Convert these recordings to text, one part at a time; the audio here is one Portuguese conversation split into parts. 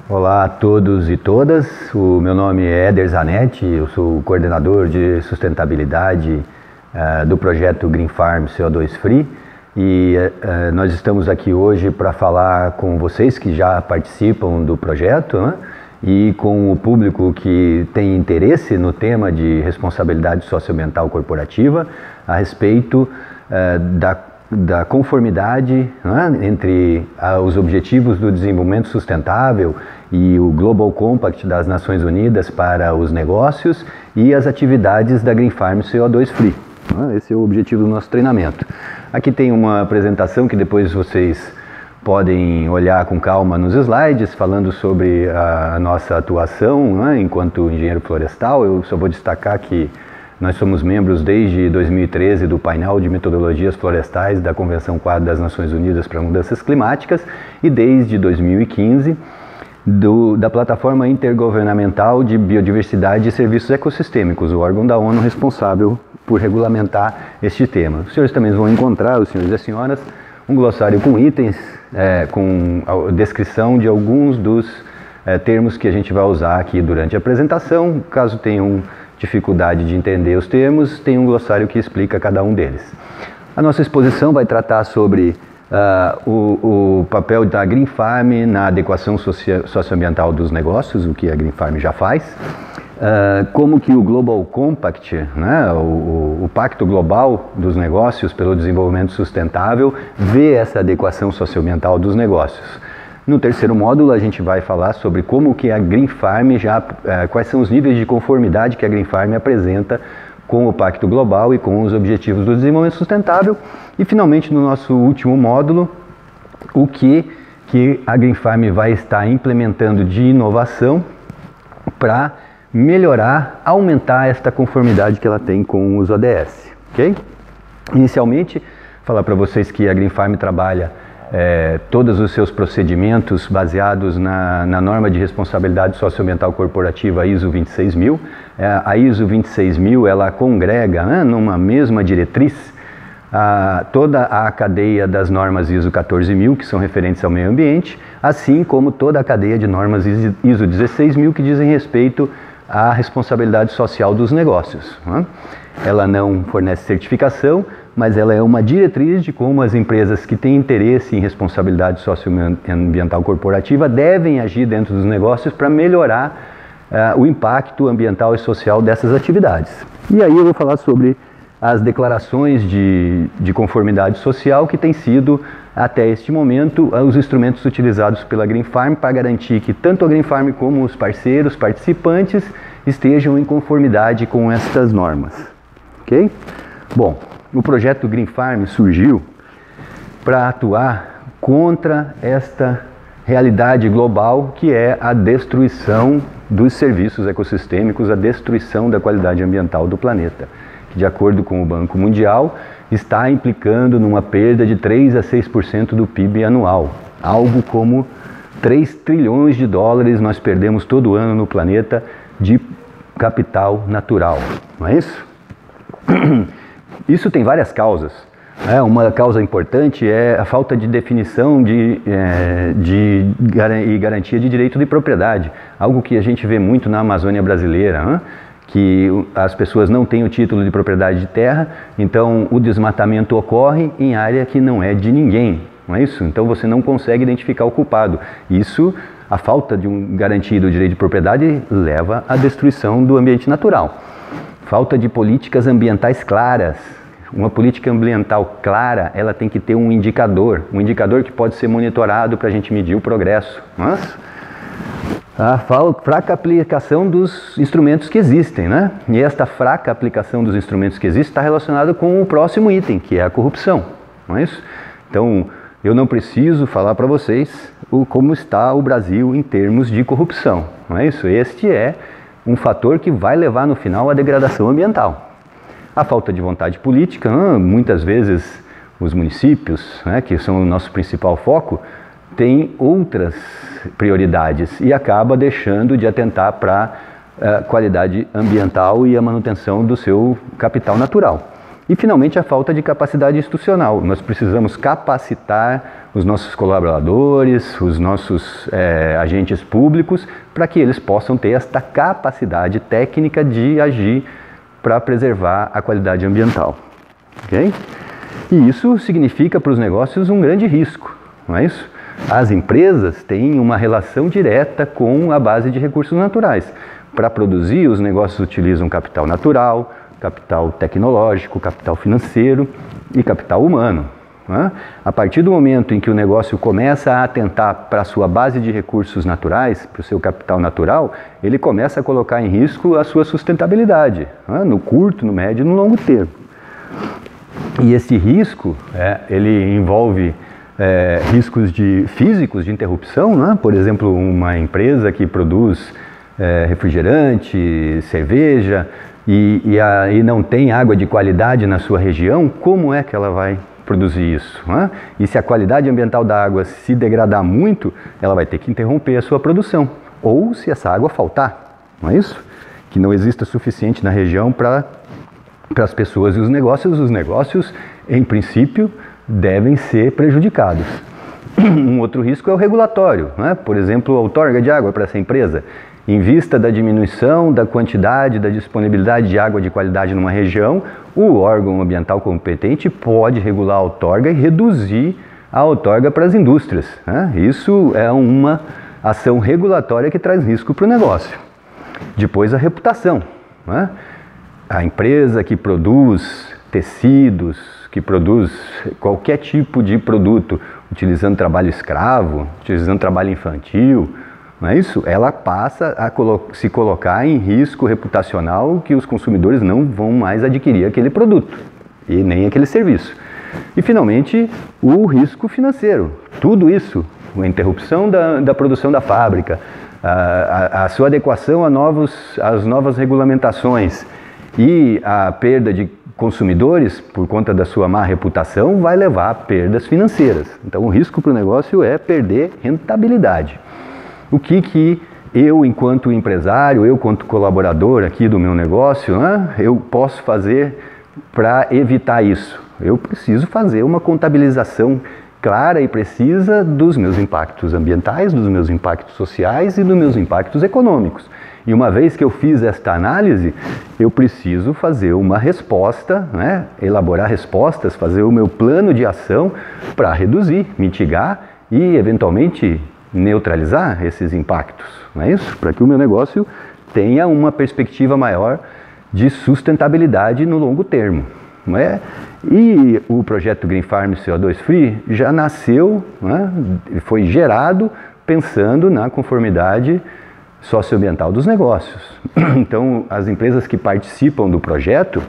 Olá a todos e todas, o meu nome é Éder Zanetti, eu sou o coordenador de sustentabilidade do projeto Green Farm CO2 Free e nós estamos aqui hoje para falar com vocês que já participam do projeto, né? E com o público que tem interesse no tema de responsabilidade socioambiental corporativa a respeito da conformidade, né, entre os objetivos do desenvolvimento sustentável e o Global Compact das Nações Unidas para os negócios e as atividades da Green Farm CO2 Free. Esse é o objetivo do nosso treinamento. Aqui tem uma apresentação que depois vocês podem olhar com calma nos slides, falando sobre a nossa atuação, né, enquanto engenheiro florestal. Eu só vou destacar que nós somos membros desde 2013 do painel de metodologias florestais da Convenção Quadro das Nações Unidas para Mudanças Climáticas e desde 2015 da Plataforma Intergovernamental de Biodiversidade e Serviços Ecossistêmicos, o órgão da ONU responsável por regulamentar este tema. Os senhores também vão encontrar, os senhores e as senhoras, um glossário com itens, com a descrição de alguns dos termos que a gente vai usar aqui durante a apresentação. Caso tenham dificuldade de entender os termos, tem um glossário que explica cada um deles. A nossa exposição vai tratar sobre o papel da Green Farm na adequação socioambiental dos negócios, o que a Green Farm já faz, como que o Global Compact, né, o Pacto Global dos Negócios pelo Desenvolvimento Sustentável, vê essa adequação socioambiental dos negócios. No terceiro módulo a gente vai falar sobre como que a Green Farm quais são os níveis de conformidade que a Green Farm apresenta com o Pacto Global e com os Objetivos do Desenvolvimento Sustentável. E finalmente no nosso último módulo, o que a Green Farm vai estar implementando de inovação para melhorar, aumentar esta conformidade que ela tem com os ODS. Ok? Inicialmente, falar para vocês que a Green Farm trabalha todos os seus procedimentos baseados na norma de responsabilidade socioambiental corporativa ISO 26000. A ISO 26000 ela congrega, né, numa mesma diretriz toda a cadeia das normas ISO 14000 que são referentes ao meio ambiente, assim como toda a cadeia de normas ISO 16000 que dizem respeito à responsabilidade social dos negócios, né? Ela não fornece certificação, mas ela é uma diretriz de como as empresas que têm interesse em responsabilidade socioambiental corporativa devem agir dentro dos negócios para melhorar o impacto ambiental e social dessas atividades. E aí eu vou falar sobre as declarações de conformidade social que têm sido, até este momento, os instrumentos utilizados pela Green Farm para garantir que tanto a Green Farm como os parceiros, participantes, estejam em conformidade com estas normas. Ok? Bom, o projeto Green Farm surgiu para atuar contra esta realidade global que é a destruição dos serviços ecossistêmicos, a destruição da qualidade ambiental do planeta, que de acordo com o Banco Mundial está implicando numa perda de 3 a 6% do PIB anual, algo como 3 trilhões de dólares nós perdemos todo ano no planeta de capital natural, não é isso? Isso tem várias causas. Uma causa importante é a falta de definição e garantia de direito de propriedade, algo que a gente vê muito na Amazônia brasileira, né? Que as pessoas não têm o título de propriedade de terra, então o desmatamento ocorre em área que não é de ninguém, não é isso? Então você não consegue identificar o culpado. Isso, a falta de garantia do direito de propriedade leva à destruição do ambiente natural. Falta de políticas ambientais claras. Uma política ambiental clara, ela tem que ter um indicador que pode ser monitorado para a gente medir o progresso. Mas a fraca aplicação dos instrumentos que existem, né? E esta fraca aplicação dos instrumentos que existem está relacionada com o próximo item, que é a corrupção, não é isso? Então, eu não preciso falar para vocês como está o Brasil em termos de corrupção, não é isso? Este é um fator que vai levar no final à degradação ambiental. A falta de vontade política, muitas vezes os municípios, né, que são o nosso principal foco, têm outras prioridades e acaba deixando de atentar para a qualidade ambiental e a manutenção do seu capital natural. E, finalmente, a falta de capacidade institucional. Nós precisamos capacitar os nossos colaboradores, os nossos agentes públicos, para que eles possam ter esta capacidade técnica de agir para preservar a qualidade ambiental. Okay? E isso significa para os negócios um grande risco, não é isso? As empresas têm uma relação direta com a base de recursos naturais. Para produzir, os negócios utilizam capital natural, capital tecnológico, capital financeiro e capital humano. Né? A partir do momento em que o negócio começa a atentar para a sua base de recursos naturais, para o seu capital natural, ele começa a colocar em risco a sua sustentabilidade, né? No curto, no médio e no longo termo. E esse risco, ele envolve riscos físicos de interrupção, né? Por exemplo, uma empresa que produz refrigerante, cerveja, e não tem água de qualidade na sua região, como é que ela vai produzir isso? Né? E se a qualidade ambiental da água se degradar muito, ela vai ter que interromper a sua produção. Ou se essa água faltar, não é isso? Que não exista suficiente na região para as pessoas e os negócios, em princípio, devem ser prejudicados. Um outro risco é o regulatório, né? Por exemplo, a outorga de água para essa empresa. Em vista da diminuição da quantidade, da disponibilidade de água de qualidade numa região, o órgão ambiental competente pode regular a outorga e reduzir a outorga para as indústrias, né? Isso é uma ação regulatória que traz risco para o negócio. Depois, a reputação, né? A empresa que produz tecidos, que produz qualquer tipo de produto, utilizando trabalho escravo, utilizando trabalho infantil, não é isso? Ela passa a se colocar em risco reputacional, que os consumidores não vão mais adquirir aquele produto e nem aquele serviço. E, finalmente, o risco financeiro. Tudo isso, a interrupção da produção da fábrica, a sua adequação às novas regulamentações e a perda de consumidores por conta da sua má reputação vai levar a perdas financeiras. Então, o risco para o negócio é perder rentabilidade. O que eu, enquanto empresário, eu, enquanto colaborador aqui do meu negócio, né, eu posso fazer para evitar isso? Eu preciso fazer uma contabilização clara e precisa dos meus impactos ambientais, dos meus impactos sociais e dos meus impactos econômicos. E uma vez que eu fiz esta análise, eu preciso fazer uma resposta, né, elaborar respostas, fazer o meu plano de ação para reduzir, mitigar e, eventualmente, neutralizar esses impactos, não é isso? Para que o meu negócio tenha uma perspectiva maior de sustentabilidade no longo termo, não é? E o projeto Green Farm CO2 Free já nasceu, né, foi gerado pensando na conformidade socioambiental dos negócios. Então, as empresas que participam do projeto,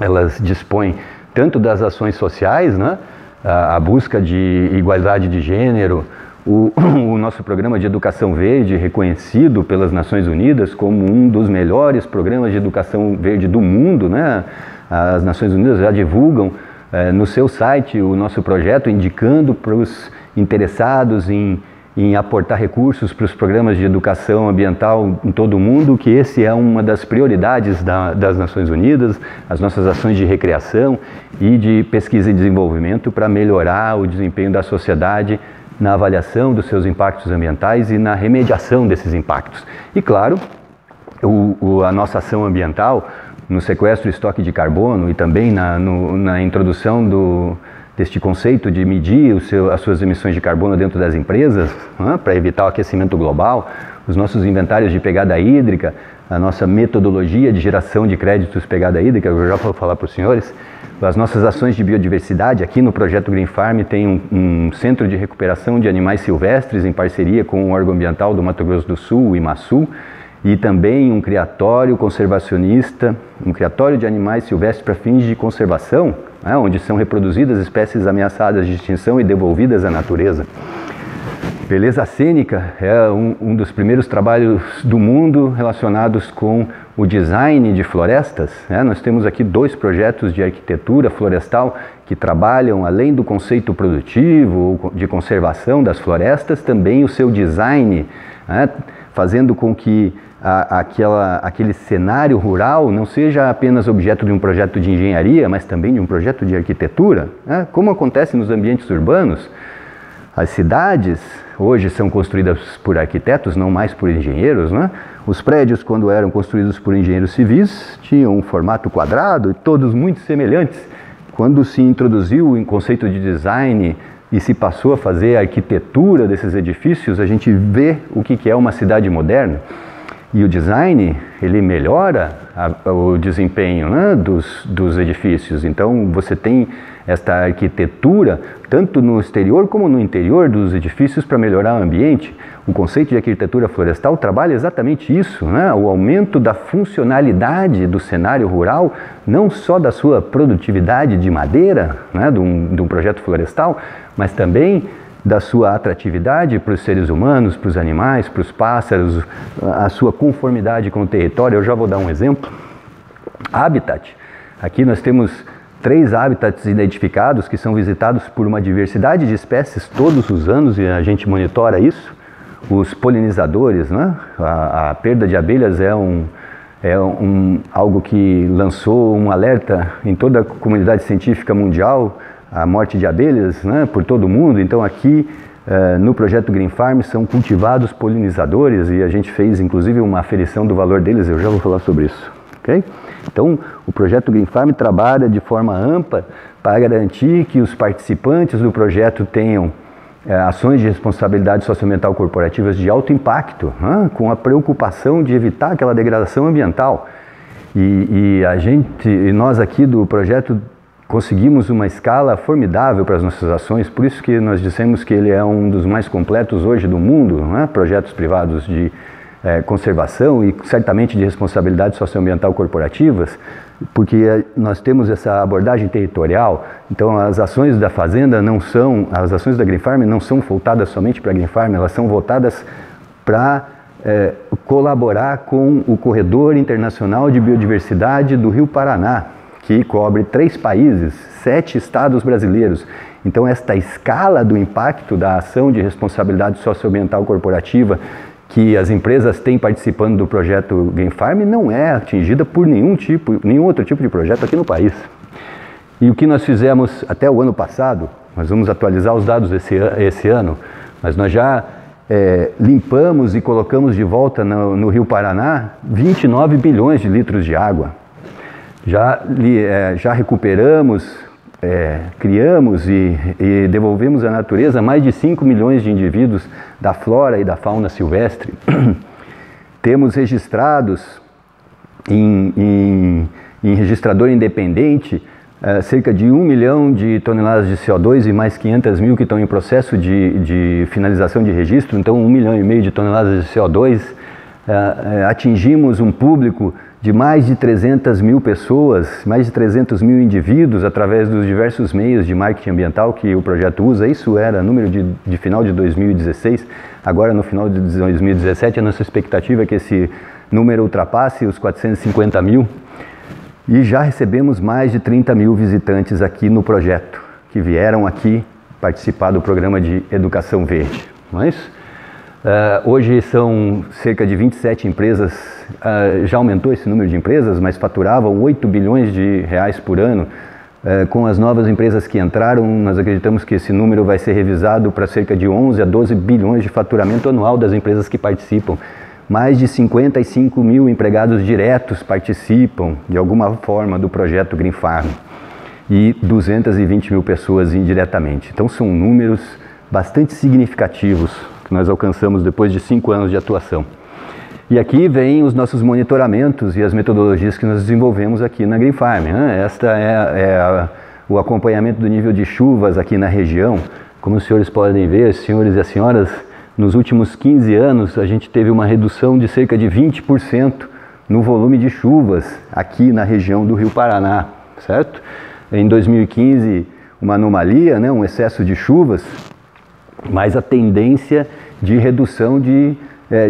elas dispõem tanto das ações sociais, né, a busca de igualdade de gênero, o nosso programa de educação verde, reconhecido pelas Nações Unidas como um dos melhores programas de educação verde do mundo, né? As Nações Unidas já divulgam no seu site o nosso projeto, indicando para os interessados em aportar recursos para os programas de educação ambiental em todo o mundo, que esse é uma das prioridades das Nações Unidas, as nossas ações de recreação e de pesquisa e desenvolvimento para melhorar o desempenho da sociedade na avaliação dos seus impactos ambientais e na remediação desses impactos. E, claro, a nossa ação ambiental no sequestro e estoque de carbono e também na introdução deste conceito de medir as suas emissões de carbono dentro das empresas, né, para evitar o aquecimento global, os nossos inventários de pegada hídrica, a nossa metodologia de geração de créditos pegada hídrica, eu já vou falar para os senhores, as nossas ações de biodiversidade. Aqui no projeto Green Farm tem um centro de recuperação de animais silvestres em parceria com o órgão ambiental do Mato Grosso do Sul, o IMASU, e também um criatório conservacionista, um criatório de animais silvestres para fins de conservação, né, onde são reproduzidas espécies ameaçadas de extinção e devolvidas à natureza. Beleza cênica é um dos primeiros trabalhos do mundo relacionados com o design de florestas, né? Nós temos aqui 2 projetos de arquitetura florestal que trabalham, além do conceito produtivo ou de conservação das florestas, também o seu design, né? fazendo com que aquele cenário rural não seja apenas objeto de um projeto de engenharia, mas também de um projeto de arquitetura, né? Como acontece nos ambientes urbanos. As cidades hoje são construídas por arquitetos, não mais por engenheiros, né? Os prédios, quando eram construídos por engenheiros civis, tinham um formato quadrado e todos muito semelhantes. Quando se introduziu o conceito de design e se passou a fazer a arquitetura desses edifícios, a gente vê o que é uma cidade moderna. E o design, ele melhora o desempenho, né, dos edifícios. Então, você tem esta arquitetura, tanto no exterior como no interior dos edifícios, para melhorar o ambiente. O conceito de arquitetura florestal trabalha exatamente isso, né? O aumento da funcionalidade do cenário rural, não só da sua produtividade de madeira, né, de um projeto florestal, mas também da sua atratividade para os seres humanos, para os animais, para os pássaros, a sua conformidade com o território. Eu já vou dar um exemplo. Habitat. Aqui nós temos 3 habitats identificados que são visitados por uma diversidade de espécies todos os anos e a gente monitora isso. Os polinizadores, né? A perda de abelhas é algo que lançou um alerta em toda a comunidade científica mundial, a morte de abelhas, né, por todo o mundo. Então aqui no projeto Green Farm são cultivados polinizadores e a gente fez inclusive uma aferição do valor deles, eu já vou falar sobre isso. Okay? Então o projeto Green Farm trabalha de forma ampla para garantir que os participantes do projeto tenham ações de responsabilidade socioambiental corporativas de alto impacto, né, com a preocupação de evitar aquela degradação ambiental. E nós aqui do projeto conseguimos uma escala formidável para as nossas ações, por isso que nós dissemos que ele é um dos mais completos hoje do mundo, né? Projetos privados de conservação e certamente de responsabilidade socioambiental corporativas, porque nós temos essa abordagem territorial. Então as ações da Fazenda as ações da Green Farm não são voltadas somente para a Green Farm, elas são voltadas para colaborar com o Corredor Internacional de Biodiversidade do Rio Paraná, que cobre 3 países, 7 estados brasileiros. Então esta escala do impacto da ação de responsabilidade socioambiental corporativa que as empresas têm participando do projeto Green Farm não é atingida por nenhum outro tipo de projeto aqui no país. E o que nós fizemos até o ano passado, nós vamos atualizar os dados esse ano, mas nós já limpamos e colocamos de volta no Rio Paraná 29 bilhões de litros de água. Já recuperamos, criamos e devolvemos à natureza mais de 5 milhões de indivíduos da flora e da fauna silvestre. Temos registrados em registrador independente cerca de 1 milhão de toneladas de CO2 e mais 500 mil que estão em processo de finalização de registro, então 1,5 milhão de toneladas de CO2. Atingimos um público de mais de 300 mil pessoas, mais de 300 mil indivíduos através dos diversos meios de marketing ambiental que o projeto usa. Isso era número de final de 2016, agora no final de 2017 a nossa expectativa é que esse número ultrapasse os 450 mil e já recebemos mais de 30 mil visitantes aqui no projeto, que vieram aqui participar do programa de Educação Verde. Não é isso? Hoje são cerca de 27 empresas, já aumentou esse número de empresas, mas faturavam 8 bilhões de reais por ano. Com as novas empresas que entraram, nós acreditamos que esse número vai ser revisado para cerca de 11 a 12 bilhões de faturamento anual das empresas que participam. Mais de 55 mil empregados diretos participam de alguma forma do projeto Green Farm e 220 mil pessoas indiretamente. Então são números bastante significativos que nós alcançamos depois de 5 anos de atuação. E aqui vem os nossos monitoramentos e as metodologias que nós desenvolvemos aqui na Green Farm, né? Esta é o acompanhamento do nível de chuvas aqui na região. Como os senhores podem ver, senhores e as senhoras, nos últimos 15 anos a gente teve uma redução de cerca de 20% no volume de chuvas aqui na região do Rio Paraná, certo? Em 2015, uma anomalia, né? Um excesso de chuvas, mas a tendência de redução de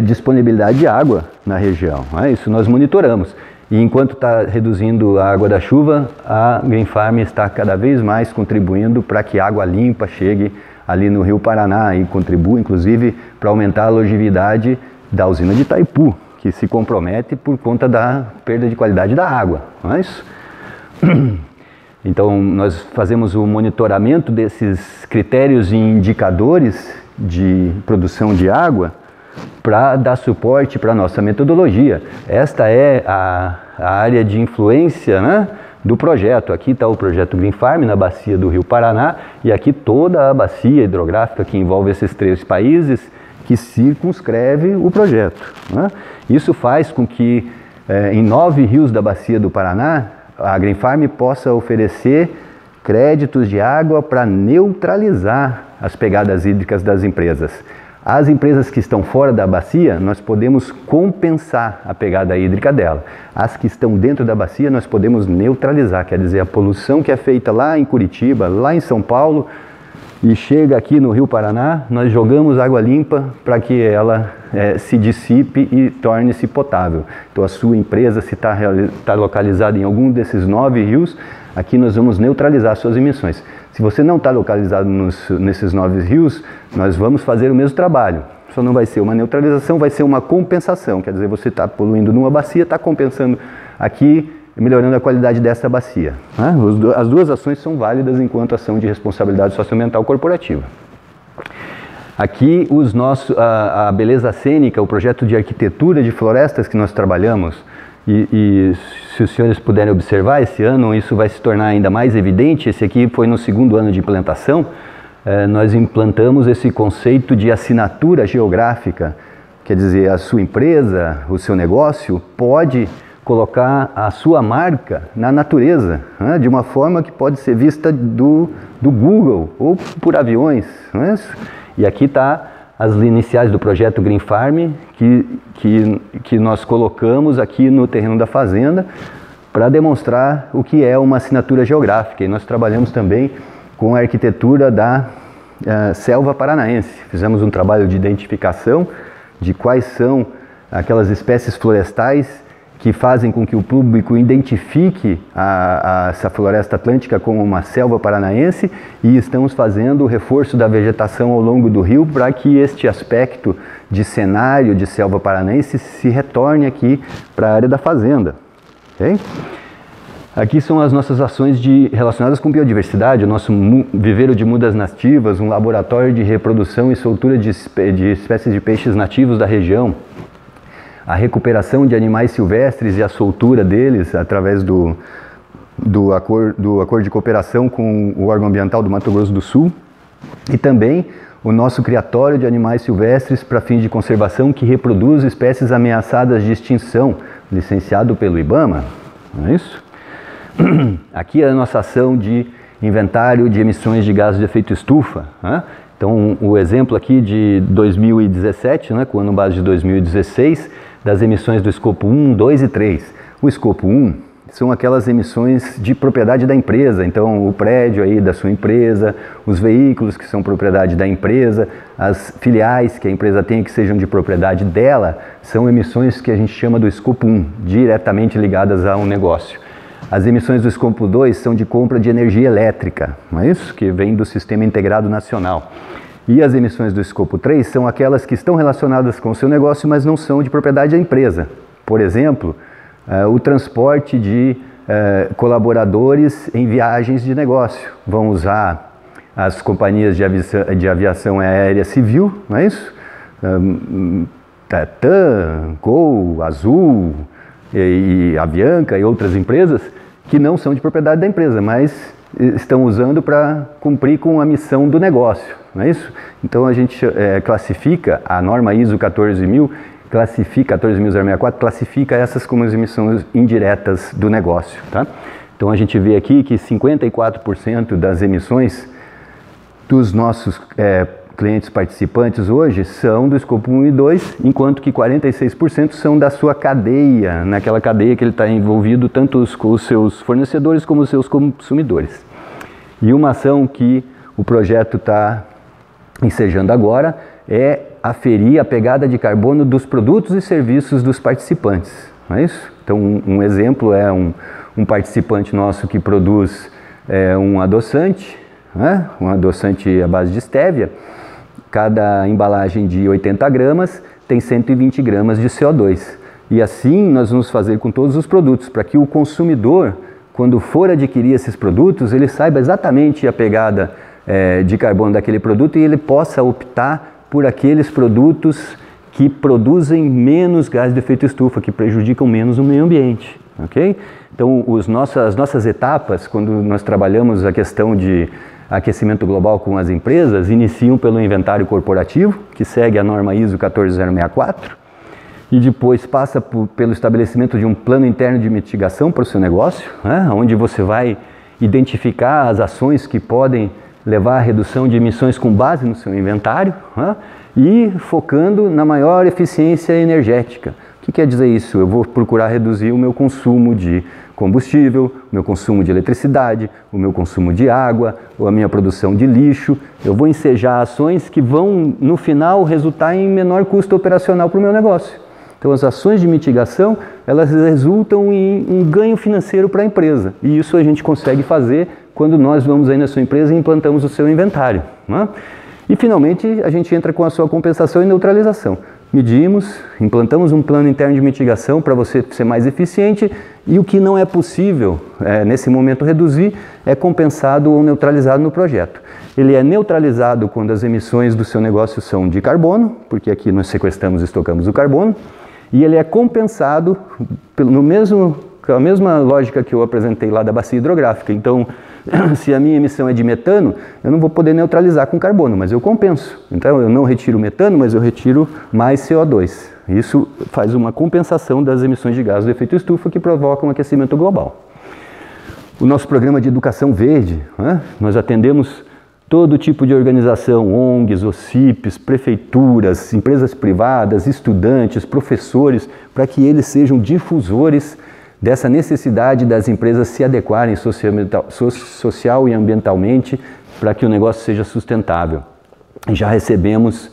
disponibilidade de água na região. Isso nós monitoramos. E enquanto está reduzindo a água da chuva, a Green Farm está cada vez mais contribuindo para que água limpa chegue ali no Rio Paraná e contribui, inclusive, para aumentar a longevidade da usina de Itaipu, que se compromete por conta da perda de qualidade da água, não é isso? Então, nós fazemos o monitoramento desses critérios e indicadores de produção de água para dar suporte para a nossa metodologia. Esta é a área de influência, né, do projeto. Aqui está o projeto Green Farm, na bacia do Rio Paraná, e aqui toda a bacia hidrográfica que envolve esses 3 países, que circunscreve o projeto, né? Isso faz com que em 9 rios da bacia do Paraná, a Green Farm possa oferecer créditos de água para neutralizar as pegadas hídricas das empresas. As empresas que estão fora da bacia, nós podemos compensar a pegada hídrica dela. As que estão dentro da bacia, nós podemos neutralizar, quer dizer, a poluição que é feita lá em Curitiba, lá em São Paulo, e chega aqui no Rio Paraná, nós jogamos água limpa para que ela se dissipe e torne-se potável. Então a sua empresa, se está localizada em algum desses 9 rios, aqui nós vamos neutralizar suas emissões. Se você não está localizado nesses 9 rios, nós vamos fazer o mesmo trabalho. Só não vai ser uma neutralização, vai ser uma compensação. Quer dizer, você está poluindo numa bacia, está compensando aqui, melhorando a qualidade dessa bacia, né? As duas ações são válidas enquanto ação de responsabilidade socioambiental corporativa. Aqui a beleza cênica, o projeto de arquitetura de florestas que nós trabalhamos, e se os senhores puderem observar, esse ano isso vai se tornar ainda mais evidente. Esse aqui foi no 2º ano de implantação. Nós implantamos esse conceito de assinatura geográfica, quer dizer, a sua empresa, o seu negócio pode colocar a sua marca na natureza, né, de uma forma que pode ser vista do Google ou por aviões, não é isso? E aqui está as iniciais do projeto Green Farm que nós colocamos aqui no terreno da fazenda para demonstrar o que é uma assinatura geográfica. E nós trabalhamos também com a arquitetura da selva paranaense. Fizemos um trabalho de identificação de quais são aquelas espécies florestais que fazem com que o público identifique essa floresta atlântica como uma selva paranaense, e estamos fazendo o reforço da vegetação ao longo do rio para que este aspecto de cenário de selva paranaense se retorne aqui para a área da fazenda. Okay? Aqui são as nossas ações relacionadas com biodiversidade, o nosso viveiro de mudas nativas, um laboratório de reprodução e soltura de espécies de peixes nativos da região, a recuperação de animais silvestres e a soltura deles através do acordo de cooperação com o órgão ambiental do Mato Grosso do Sul, e também o nosso criatório de animais silvestres para fins de conservação que reproduz espécies ameaçadas de extinção, licenciado pelo IBAMA, não é isso? Aqui é a nossa ação de inventário de emissões de gases de efeito estufa, né? Então, o exemplo aqui de 2017, né, com o ano base de 2016, das emissões do escopo 1, 2 e 3. O escopo 1 são aquelas emissões de propriedade da empresa, então o prédio aí da sua empresa, os veículos que são propriedade da empresa, as filiais que a empresa tem que sejam de propriedade dela, são emissões que a gente chama do escopo 1, diretamente ligadas a um negócio. As emissões do escopo 2 são de compra de energia elétrica, não é isso? Que vem do Sistema Integrado Nacional. E as emissões do escopo 3 são aquelas que estão relacionadas com o seu negócio, mas não são de propriedade da empresa. Por exemplo, o transporte de colaboradores em viagens de negócio. Vão usar as companhias de aviação aérea civil, não é isso? TAM, Gol, Azul, e Avianca e outras empresas que não são de propriedade da empresa, mas estão usando para cumprir com a missão do negócio, não é isso? Então a gente classifica, a norma ISO 14000, 14064, classifica essas como as emissões indiretas do negócio, tá? Então a gente vê aqui que 54% das emissões dos nossos clientes participantes hoje são do escopo 1 e 2, enquanto que 46% são da sua cadeia, naquela cadeia que ele está envolvido tanto com os seus fornecedores como os seus consumidores. E uma ação que o projeto está ensejando agora é aferir a pegada de carbono dos produtos e serviços dos participantes, não é isso? Então um exemplo é um participante nosso que produz um adoçante, né? Um adoçante à base de estévia. Cada embalagem de 80 gramas tem 120 gramas de CO2. E assim nós vamos fazer com todos os produtos, para que o consumidor, quando for adquirir esses produtos, ele saiba exatamente a pegada de carbono daquele produto e ele possa optar por aqueles produtos que produzem menos gás de efeito estufa, que prejudicam menos o meio ambiente. Okay? Então, as nossas etapas, quando nós trabalhamos a questão de aquecimento global com as empresas, iniciam pelo inventário corporativo, que segue a norma ISO 14064, e depois passa pelo estabelecimento de um plano interno de mitigação para o seu negócio, né, onde você vai identificar as ações que podem levar à redução de emissões com base no seu inventário, né, e focando na maior eficiência energética. O que quer dizer isso? Eu vou procurar reduzir o meu consumo de combustível, o meu consumo de eletricidade, o meu consumo de água, ou a minha produção de lixo. Eu vou ensejar ações que vão, no final, resultar em menor custo operacional para o meu negócio. Então, as ações de mitigação, elas resultam em um ganho financeiro para a empresa. E isso a gente consegue fazer quando nós vamos aí na sua empresa e implantamos o seu inventário, né? E, finalmente, a gente entra com a sua compensação e neutralização. Medimos, implantamos um plano interno de mitigação para você ser mais eficiente e o que não é possível, nesse momento, reduzir, é compensado ou neutralizado no projeto. Ele é neutralizado quando as emissões do seu negócio são de carbono, porque aqui nós sequestramos e estocamos o carbono, e ele é compensado com a mesma lógica que eu apresentei lá da bacia hidrográfica. Então, se a minha emissão é de metano, eu não vou poder neutralizar com carbono, mas eu compenso. Então, eu não retiro metano, mas eu retiro mais CO2. Isso faz uma compensação das emissões de gases de efeito estufa que provocam aquecimento global. O nosso programa de educação verde, né? Nós atendemos todo tipo de organização, ONGs, OCIPs, prefeituras, empresas privadas, estudantes, professores, para que eles sejam difusores dessa necessidade das empresas se adequarem social e ambientalmente para que o negócio seja sustentável. Já recebemos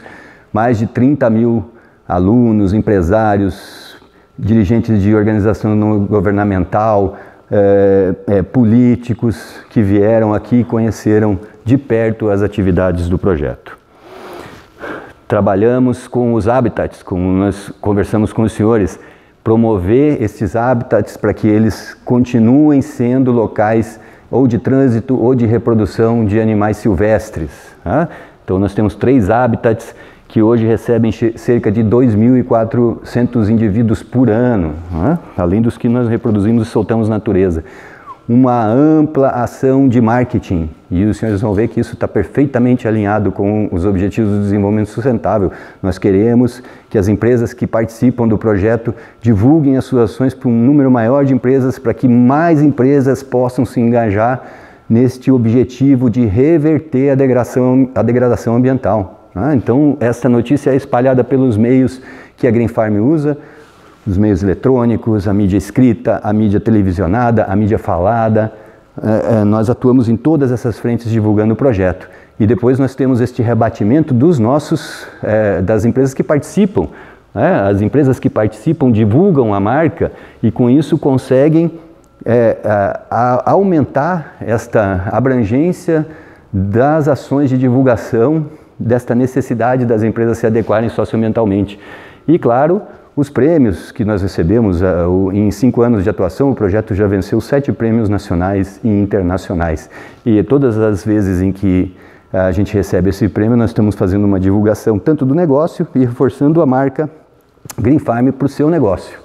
mais de 30 mil alunos, empresários, dirigentes de organização não governamental, políticos que vieram aqui e conheceram de perto as atividades do projeto. Trabalhamos com os habitats, como nós conversamos com os senhores, promover esses habitats para que eles continuem sendo locais ou de trânsito ou de reprodução de animais silvestres. Tá? Então nós temos 3 habitats que hoje recebem cerca de 2.400 indivíduos por ano, tá? Além dos que nós reproduzimos e soltamos na natureza. Uma ampla ação de marketing, e os senhores vão ver que isso está perfeitamente alinhado com os Objetivos do Desenvolvimento Sustentável. Nós queremos que as empresas que participam do projeto divulguem as suas ações para um número maior de empresas, para que mais empresas possam se engajar neste objetivo de reverter a degradação ambiental. Então, essa notícia é espalhada pelos meios que a Green Farm usa, os meios eletrônicos, a mídia escrita, a mídia televisionada, a mídia falada. Nós atuamos em todas essas frentes divulgando o projeto. E depois nós temos este rebatimento das empresas que participam. As empresas que participam divulgam a marca e com isso conseguem aumentar esta abrangência das ações de divulgação, desta necessidade das empresas se adequarem socioambientalmente. E, claro, os prêmios que nós recebemos, em 5 anos de atuação, o projeto já venceu 7 prêmios nacionais e internacionais. E todas as vezes em que a gente recebe esse prêmio, nós estamos fazendo uma divulgação tanto do negócio e reforçando a marca Green Farm para o seu negócio.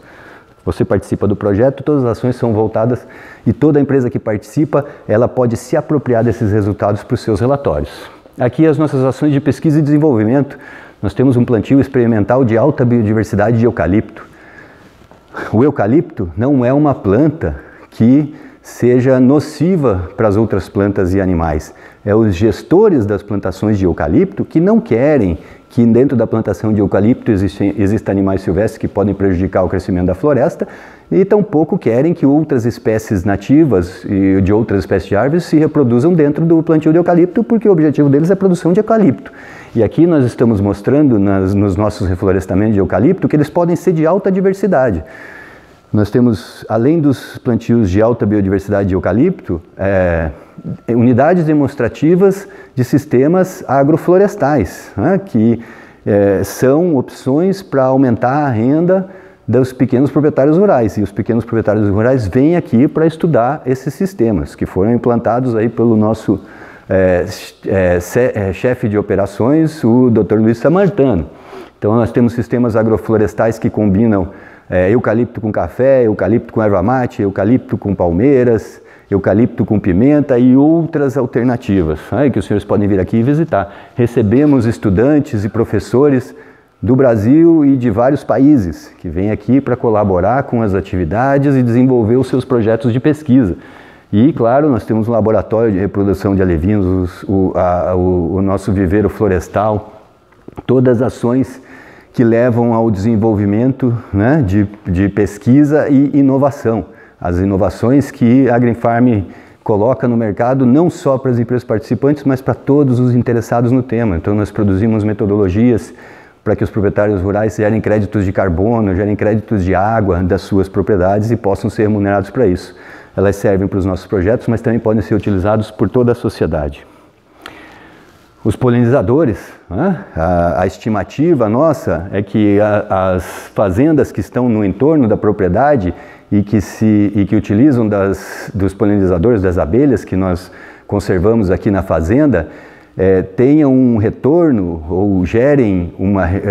Você participa do projeto, todas as ações são voltadas e toda empresa que participa, ela pode se apropriar desses resultados para os seus relatórios. Aqui as nossas ações de pesquisa e desenvolvimento. Nós temos um plantio experimental de alta biodiversidade de eucalipto. O eucalipto não é uma planta que seja nociva para as outras plantas e animais. É os gestores das plantações de eucalipto que não querem que dentro da plantação de eucalipto existam animais silvestres que podem prejudicar o crescimento da floresta e tampouco querem que outras espécies nativas e de outras espécies de árvores se reproduzam dentro do plantio de eucalipto, porque o objetivo deles é a produção de eucalipto. E aqui nós estamos mostrando nos nossos reflorestamentos de eucalipto que eles podem ser de alta diversidade. Nós temos, além dos plantios de alta biodiversidade de eucalipto, unidades demonstrativas de sistemas agroflorestais, né, que são opções para aumentar a renda dos pequenos proprietários rurais. E os pequenos proprietários rurais vêm aqui para estudar esses sistemas, que foram implantados aí pelo nosso chefe de operações, o Dr. Luiz Samartano. Então nós temos sistemas agroflorestais que combinam eucalipto com café, eucalipto com erva mate, eucalipto com palmeiras, eucalipto com pimenta e outras alternativas, que os senhores podem vir aqui e visitar. Recebemos estudantes e professores do Brasil e de vários países que vêm aqui para colaborar com as atividades e desenvolver os seus projetos de pesquisa. E, claro, nós temos um laboratório de reprodução de alevinos, o nosso viveiro florestal, todas as ações que levam ao desenvolvimento, né, de pesquisa e inovação. As inovações que a Green Farm coloca no mercado não só para as empresas participantes, mas para todos os interessados no tema. Então nós produzimos metodologias para que os proprietários rurais gerem créditos de carbono, gerem créditos de água das suas propriedades e possam ser remunerados para isso. Elas servem para os nossos projetos, mas também podem ser utilizados por toda a sociedade. Os polinizadores, né? A estimativa nossa é que as fazendas que estão no entorno da propriedade e que utilizam dos polinizadores, das abelhas que nós conservamos aqui na fazenda, tenham um retorno ou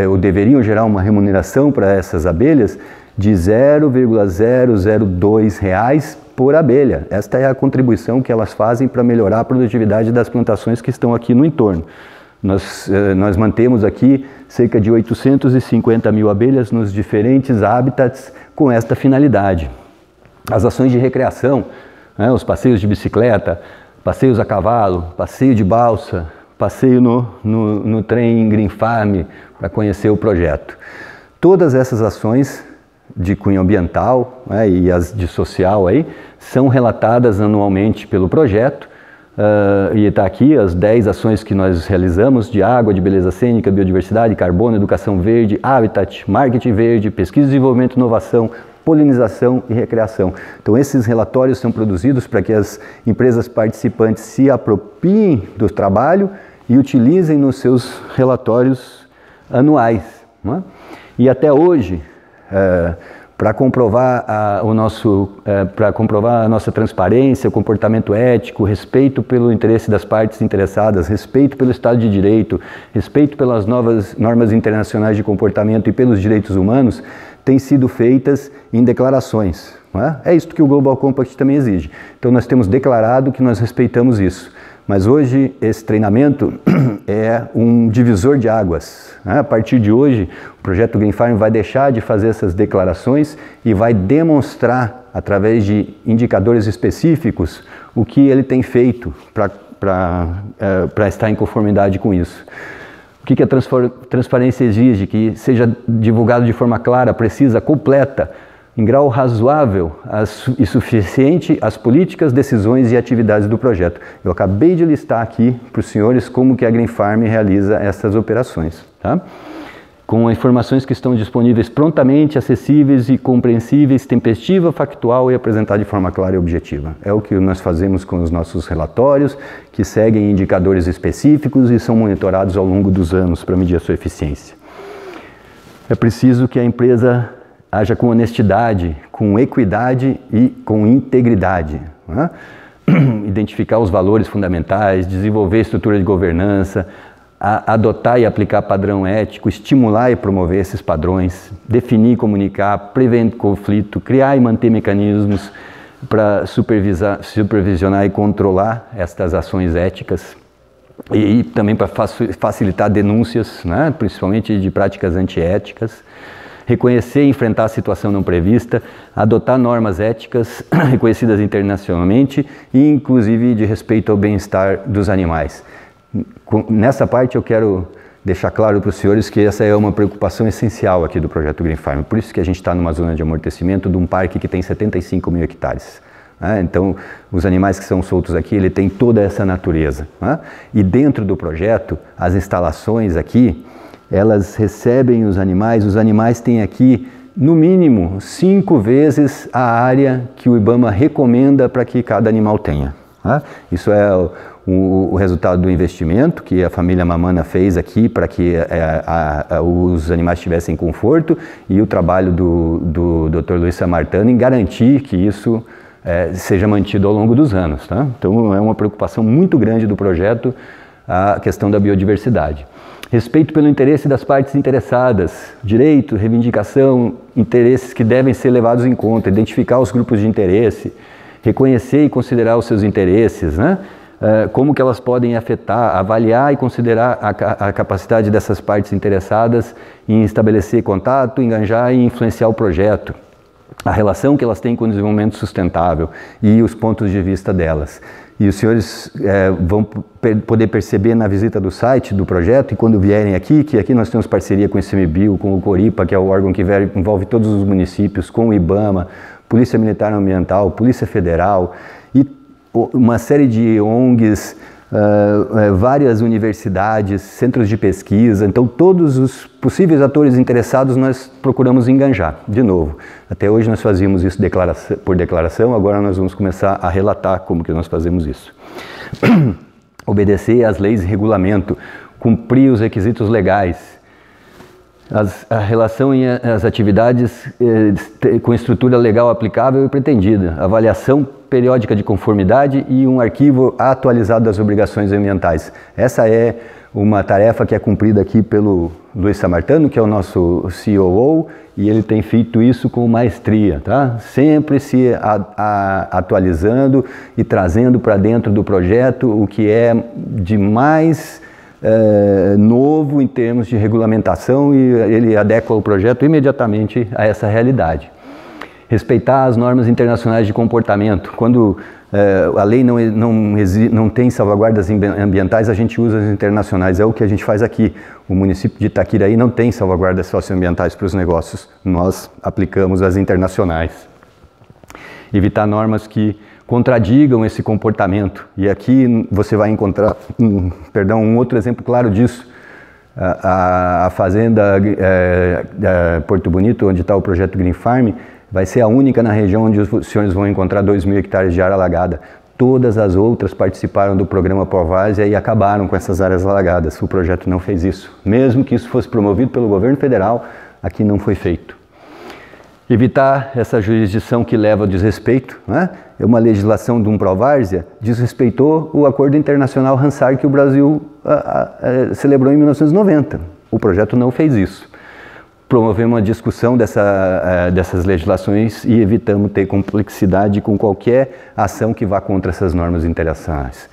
ou deveriam gerar uma remuneração para essas abelhas de R$0,002 por abelha. Esta é a contribuição que elas fazem para melhorar a produtividade das plantações que estão aqui no entorno. Nós mantemos aqui cerca de 850 mil abelhas nos diferentes hábitats com esta finalidade. As ações de recreação, né, os passeios de bicicleta, passeios a cavalo, passeio de balsa, passeio no trem Green Farm para conhecer o projeto. Todas essas ações de cunho ambiental, né, e as de social aí, são relatadas anualmente pelo projeto, e está aqui as 10 ações que nós realizamos de água, de beleza cênica, biodiversidade, carbono, educação verde, habitat, marketing verde, pesquisa, desenvolvimento, inovação, polinização e recreação. Então esses relatórios são produzidos para que as empresas participantes se apropriem do trabalho e utilizem nos seus relatórios anuais, né? E até hoje, para comprovar a nossa transparência, o comportamento ético, respeito pelo interesse das partes interessadas, respeito pelo Estado de Direito, respeito pelas novas normas internacionais de comportamento e pelos direitos humanos, têm sido feitas em declarações. Não é? É isso que o Global Compact também exige. Então nós temos declarado que nós respeitamos isso. Mas hoje esse treinamento é um divisor de águas. A partir de hoje, o projeto Green Farm vai deixar de fazer essas declarações e vai demonstrar, através de indicadores específicos, o que ele tem feito para estar em conformidade com isso. O que a transparência exige? Que seja divulgado de forma clara, precisa, completa, em grau razoável e suficiente as políticas, decisões e atividades do projeto. Eu acabei de listar aqui para os senhores como que a Green Farm realiza essas operações, tá? Com informações que estão disponíveis prontamente, acessíveis e compreensíveis, tempestiva, factual e apresentada de forma clara e objetiva. É o que nós fazemos com os nossos relatórios, que seguem indicadores específicos e são monitorados ao longo dos anos para medir a sua eficiência. É preciso que a empresa haja com honestidade, com equidade e com integridade, né? Identificar os valores fundamentais, desenvolver estrutura de governança, adotar e aplicar padrão ético, estimular e promover esses padrões, definir e comunicar, prevenir conflito, criar e manter mecanismos para supervisionar e controlar estas ações éticas e também para facilitar denúncias, né? Principalmente de práticas antiéticas. Reconhecer e enfrentar a situação não prevista, adotar normas éticas reconhecidas internacionalmente e, inclusive, de respeito ao bem-estar dos animais. Nessa parte eu quero deixar claro para os senhores que essa é uma preocupação essencial aqui do projeto Green Farm. Por isso que a gente está numa zona de amortecimento de um parque que tem 75 mil hectares. Então, os animais que são soltos aqui, ele tem toda essa natureza. E dentro do projeto, as instalações aqui, elas recebem os animais têm aqui, no mínimo, 5 vezes a área que o IBAMA recomenda para que cada animal tenha. Tá? Isso é o resultado do investimento que a família Mamana fez aqui para que os animais tivessem conforto, e o trabalho do Dr. Luiz Sammartano em garantir que isso seja mantido ao longo dos anos. Tá? Então é uma preocupação muito grande do projeto a questão da biodiversidade. Respeito pelo interesse das partes interessadas, direito, reivindicação, interesses que devem ser levados em conta, identificar os grupos de interesse, reconhecer e considerar os seus interesses, né? Como que elas podem afetar, avaliar e considerar a capacidade dessas partes interessadas em estabelecer contato, engajar e influenciar o projeto, a relação que elas têm com o desenvolvimento sustentável e os pontos de vista delas. E os senhores vão poder perceber na visita do site do projeto, e quando vierem aqui, que aqui nós temos parceria com o ICMBio, com o Coripa, que é o órgão que envolve todos os municípios, com o IBAMA, Polícia Militar Ambiental, Polícia Federal e uma série de ONGs, várias universidades, centros de pesquisa. Então todos os possíveis atores interessados nós procuramos engajar. De novo, até hoje nós fazíamos isso por declaração, agora nós vamos começar a relatar como que nós fazemos isso. Obedecer às leis e regulamento, cumprir os requisitos legais, a relação e as atividades com estrutura legal aplicável e pretendida, avaliação periódica de conformidade e um arquivo atualizado das obrigações ambientais. Essa é uma tarefa que é cumprida aqui pelo Luiz Sammartano, que é o nosso COO, e ele tem feito isso com maestria, tá? Sempre se atualizando e trazendo para dentro do projeto o que é de mais novo em termos de regulamentação, e ele adequa o projeto imediatamente a essa realidade. Respeitar as normas internacionais de comportamento. Quando a lei não tem salvaguardas ambientais, a gente usa as internacionais. É o que a gente faz aqui. O município de Itaquiraí não tem salvaguardas socioambientais para os negócios. Nós aplicamos as internacionais. Evitar normas que contradigam esse comportamento. E aqui você vai encontrar, um outro exemplo claro disso. A fazenda Porto Bonito, onde está o projeto Green Farm, vai ser a única na região onde os senhores vão encontrar 2.000 hectares de área alagada. Todas as outras participaram do programa Provárzia e acabaram com essas áreas alagadas. O projeto não fez isso. Mesmo que isso fosse promovido pelo governo federal, aqui não foi feito. Evitar essa jurisdição que leva ao desrespeito, né? É uma legislação de um Provárzia, desrespeitou o acordo internacional Ramsar que o Brasil celebrou em 1990. O projeto não fez isso. Promovemos uma discussão dessas legislações e evitamos ter complexidade com qualquer ação que vá contra essas normas internacionais.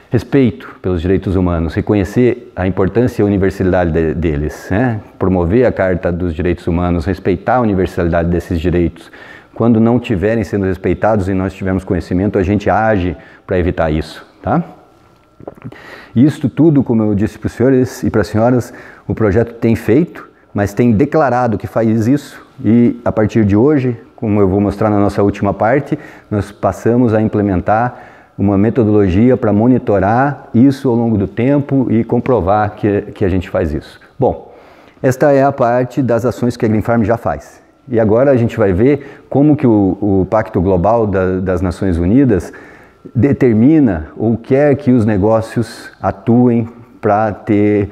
Respeito pelos direitos humanos, reconhecer a importância e a universalidade deles, né? Promover a Carta dos Direitos Humanos, respeitar a universalidade desses direitos. Quando não estiverem sendo respeitados e nós tivermos conhecimento, a gente age para evitar isso, tá? Isso tudo, como eu disse para os senhores e para as senhoras, o projeto tem feito, mas tem declarado que faz isso, e a partir de hoje, como eu vou mostrar na nossa última parte, nós passamos a implementar uma metodologia para monitorar isso ao longo do tempo e comprovar que a gente faz isso. Bom, esta é a parte das ações que a Green Farm já faz. E agora a gente vai ver como que o Pacto Global das Nações Unidas determina ou quer que os negócios atuem para ter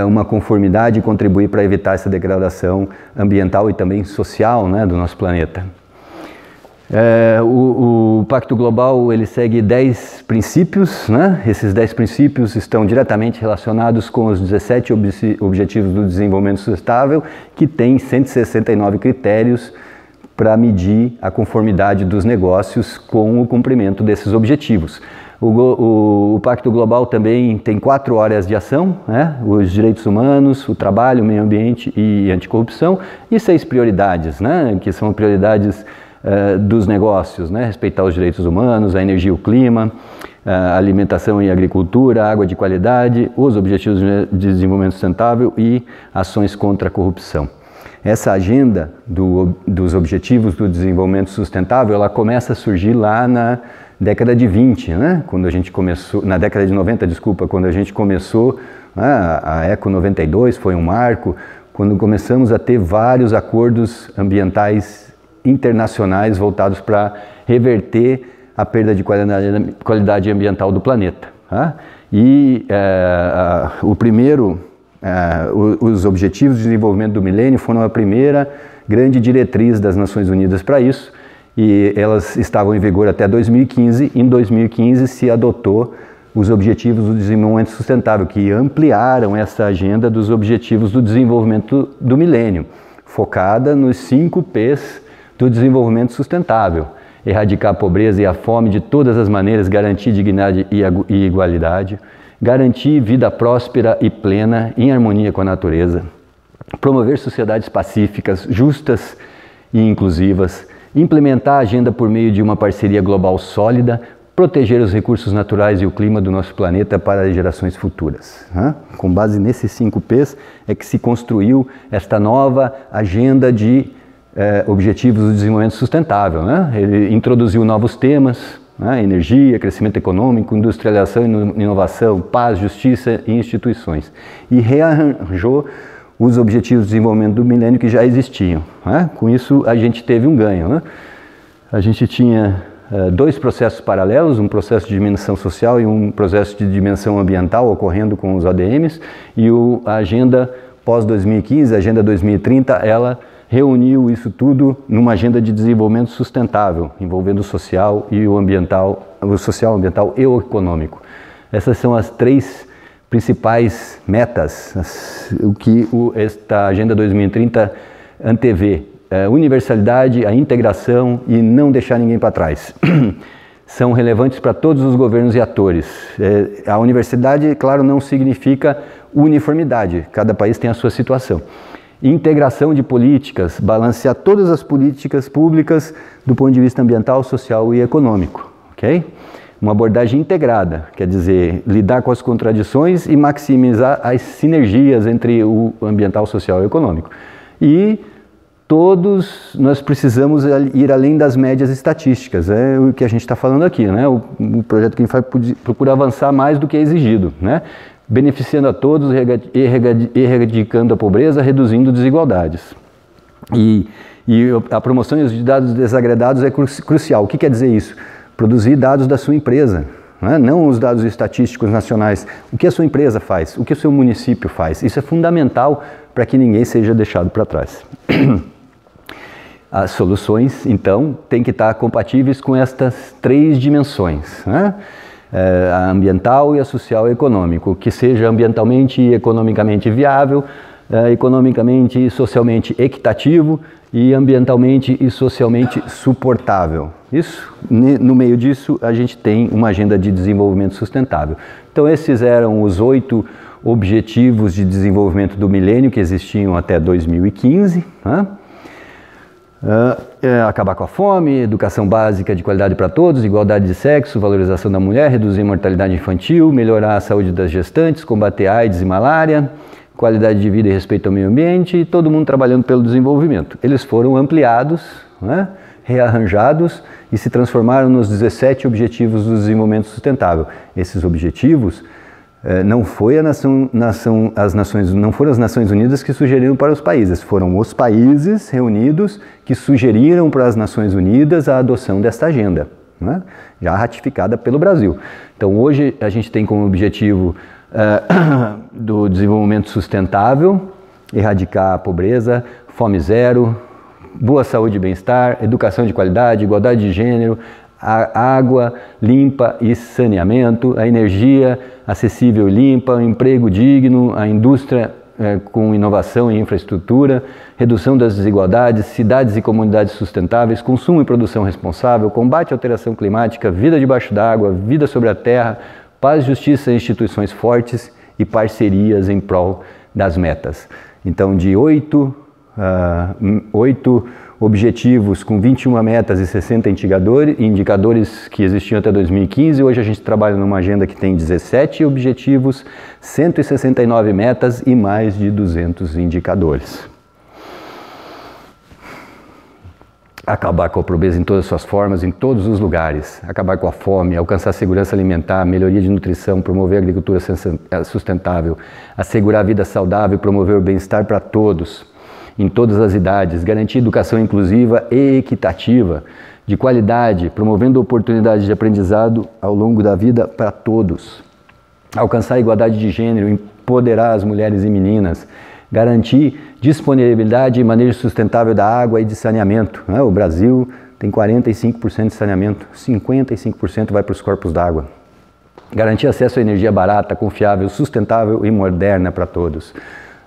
uma conformidade e contribuir para evitar essa degradação ambiental e também social, né, do nosso planeta. O Pacto Global ele segue 10 princípios, né? Esses 10 princípios estão diretamente relacionados com os 17 Objetivos do Desenvolvimento Sustentável, que tem 169 critérios para medir a conformidade dos negócios com o cumprimento desses objetivos. O Pacto Global também tem 4 áreas de ação, né? Os direitos humanos, o trabalho, o meio ambiente e anticorrupção, e 6 prioridades, né? Que são prioridades dos negócios, né? Respeitar os direitos humanos, a energia e o clima, a alimentação e agricultura, água de qualidade, os objetivos de desenvolvimento sustentável e ações contra a corrupção. Essa agenda dos objetivos do desenvolvimento sustentável, ela começa a surgir lá na década de 20, né? Quando a gente começou, na década de 90, desculpa, quando a gente começou, a Eco 92 foi um marco, quando começamos a ter vários acordos ambientais internacionais voltados para reverter a perda de qualidade ambiental do planeta. Tá? E os Objetivos de Desenvolvimento do Milênio foram a primeira grande diretriz das Nações Unidas para isso, e elas estavam em vigor até 2015. Em 2015 se adotou os Objetivos do Desenvolvimento Sustentável, que ampliaram essa agenda dos Objetivos do Desenvolvimento do Milênio, focada nos 5 P's do desenvolvimento sustentável: erradicar a pobreza e a fome de todas as maneiras, garantir dignidade e igualdade, garantir vida próspera e plena em harmonia com a natureza, promover sociedades pacíficas, justas e inclusivas, implementar a agenda por meio de uma parceria global sólida, proteger os recursos naturais e o clima do nosso planeta para as gerações futuras. Com base nesses 5 P's é que se construiu esta nova agenda de Objetivos do Desenvolvimento Sustentável. Ele introduziu novos temas: energia, crescimento econômico, industrialização e inovação, paz, justiça e instituições. E rearranjou os Objetivos de Desenvolvimento do Milênio que já existiam. Com isso a gente teve um ganho. A gente tinha 2 processos paralelos, um processo de dimensão social e um processo de dimensão ambiental ocorrendo com os ODMs, e a agenda pós-2015, a Agenda 2030, ela reuniu isso tudo numa agenda de desenvolvimento sustentável, envolvendo o social e o ambiental, o social, ambiental e o econômico. Essas são as 3 principais metas, o que esta Agenda 2030 antevê: universalidade, a integração e não deixar ninguém para trás. São relevantes para todos os governos e atores. A universalidade, claro, não significa uniformidade, cada país tem a sua situação. Integração de políticas, balancear todas as políticas públicas do ponto de vista ambiental, social e econômico. Okay? Uma abordagem integrada, quer dizer, lidar com as contradições e maximizar as sinergias entre o ambiental, social e econômico. E todos nós precisamos ir além das médias estatísticas, é o que a gente está falando aqui, né? O projeto que a gente procura avançar mais do que é exigido, né? Beneficiando a todos, erradicando a pobreza, reduzindo desigualdades. E a promoção de dados desagregados é crucial. O que quer dizer isso? Produzir dados da sua empresa, né? Não os dados estatísticos nacionais. O que a sua empresa faz? O que o seu município faz? Isso é fundamental para que ninguém seja deixado para trás. As soluções, então, têm que estar compatíveis com estas 3 dimensões, né? A ambiental e a social e econômico, que seja ambientalmente e economicamente viável, economicamente e socialmente equitativo e ambientalmente e socialmente suportável. Isso, no meio disso, a gente tem uma agenda de desenvolvimento sustentável. Então esses eram os 8 objetivos de desenvolvimento do milênio que existiam até 2015, né? Acabar com a fome, educação básica de qualidade para todos, igualdade de sexo, valorização da mulher, reduzir a mortalidade infantil, melhorar a saúde das gestantes, combater AIDS e malária, qualidade de vida e respeito ao meio ambiente, e todo mundo trabalhando pelo desenvolvimento. Eles foram ampliados, né, rearranjados e se transformaram nos 17 Objetivos do Desenvolvimento Sustentável. Esses objetivos não foram as Nações Unidas que sugeriram para os países, foram os países reunidos que sugeriram para as Nações Unidas a adoção desta agenda, né, já ratificada pelo Brasil. Então hoje a gente tem como objetivo do desenvolvimento sustentável, erradicar a pobreza, fome zero, boa saúde e bem-estar, educação de qualidade, igualdade de gênero, a água limpa e saneamento, a energia acessível e limpa, o emprego digno, a indústria com inovação e infraestrutura, redução das desigualdades, cidades e comunidades sustentáveis, consumo e produção responsável, combate à alteração climática, vida debaixo d'água, vida sobre a terra, paz, justiça, instituições fortes e parcerias em prol das metas. Então, de 8 objetivos com 21 metas e 60 indicadores que existiam até 2015, hoje a gente trabalha numa agenda que tem 17 objetivos, 169 metas e mais de 200 indicadores. Acabar com a pobreza em todas as suas formas, em todos os lugares. Acabar com a fome, alcançar a segurança alimentar, melhoria de nutrição, promover a agricultura sustentável, assegurar a vida saudável e promover o bem-estar para todos, em todas as idades, garantir educação inclusiva e equitativa, de qualidade, promovendo oportunidades de aprendizado ao longo da vida para todos. Alcançar a igualdade de gênero, empoderar as mulheres e meninas, garantir disponibilidade e manejo sustentável da água e de saneamento. O Brasil tem 45% de saneamento, 55% vai para os corpos d'água. Garantir acesso à energia barata, confiável, sustentável e moderna para todos.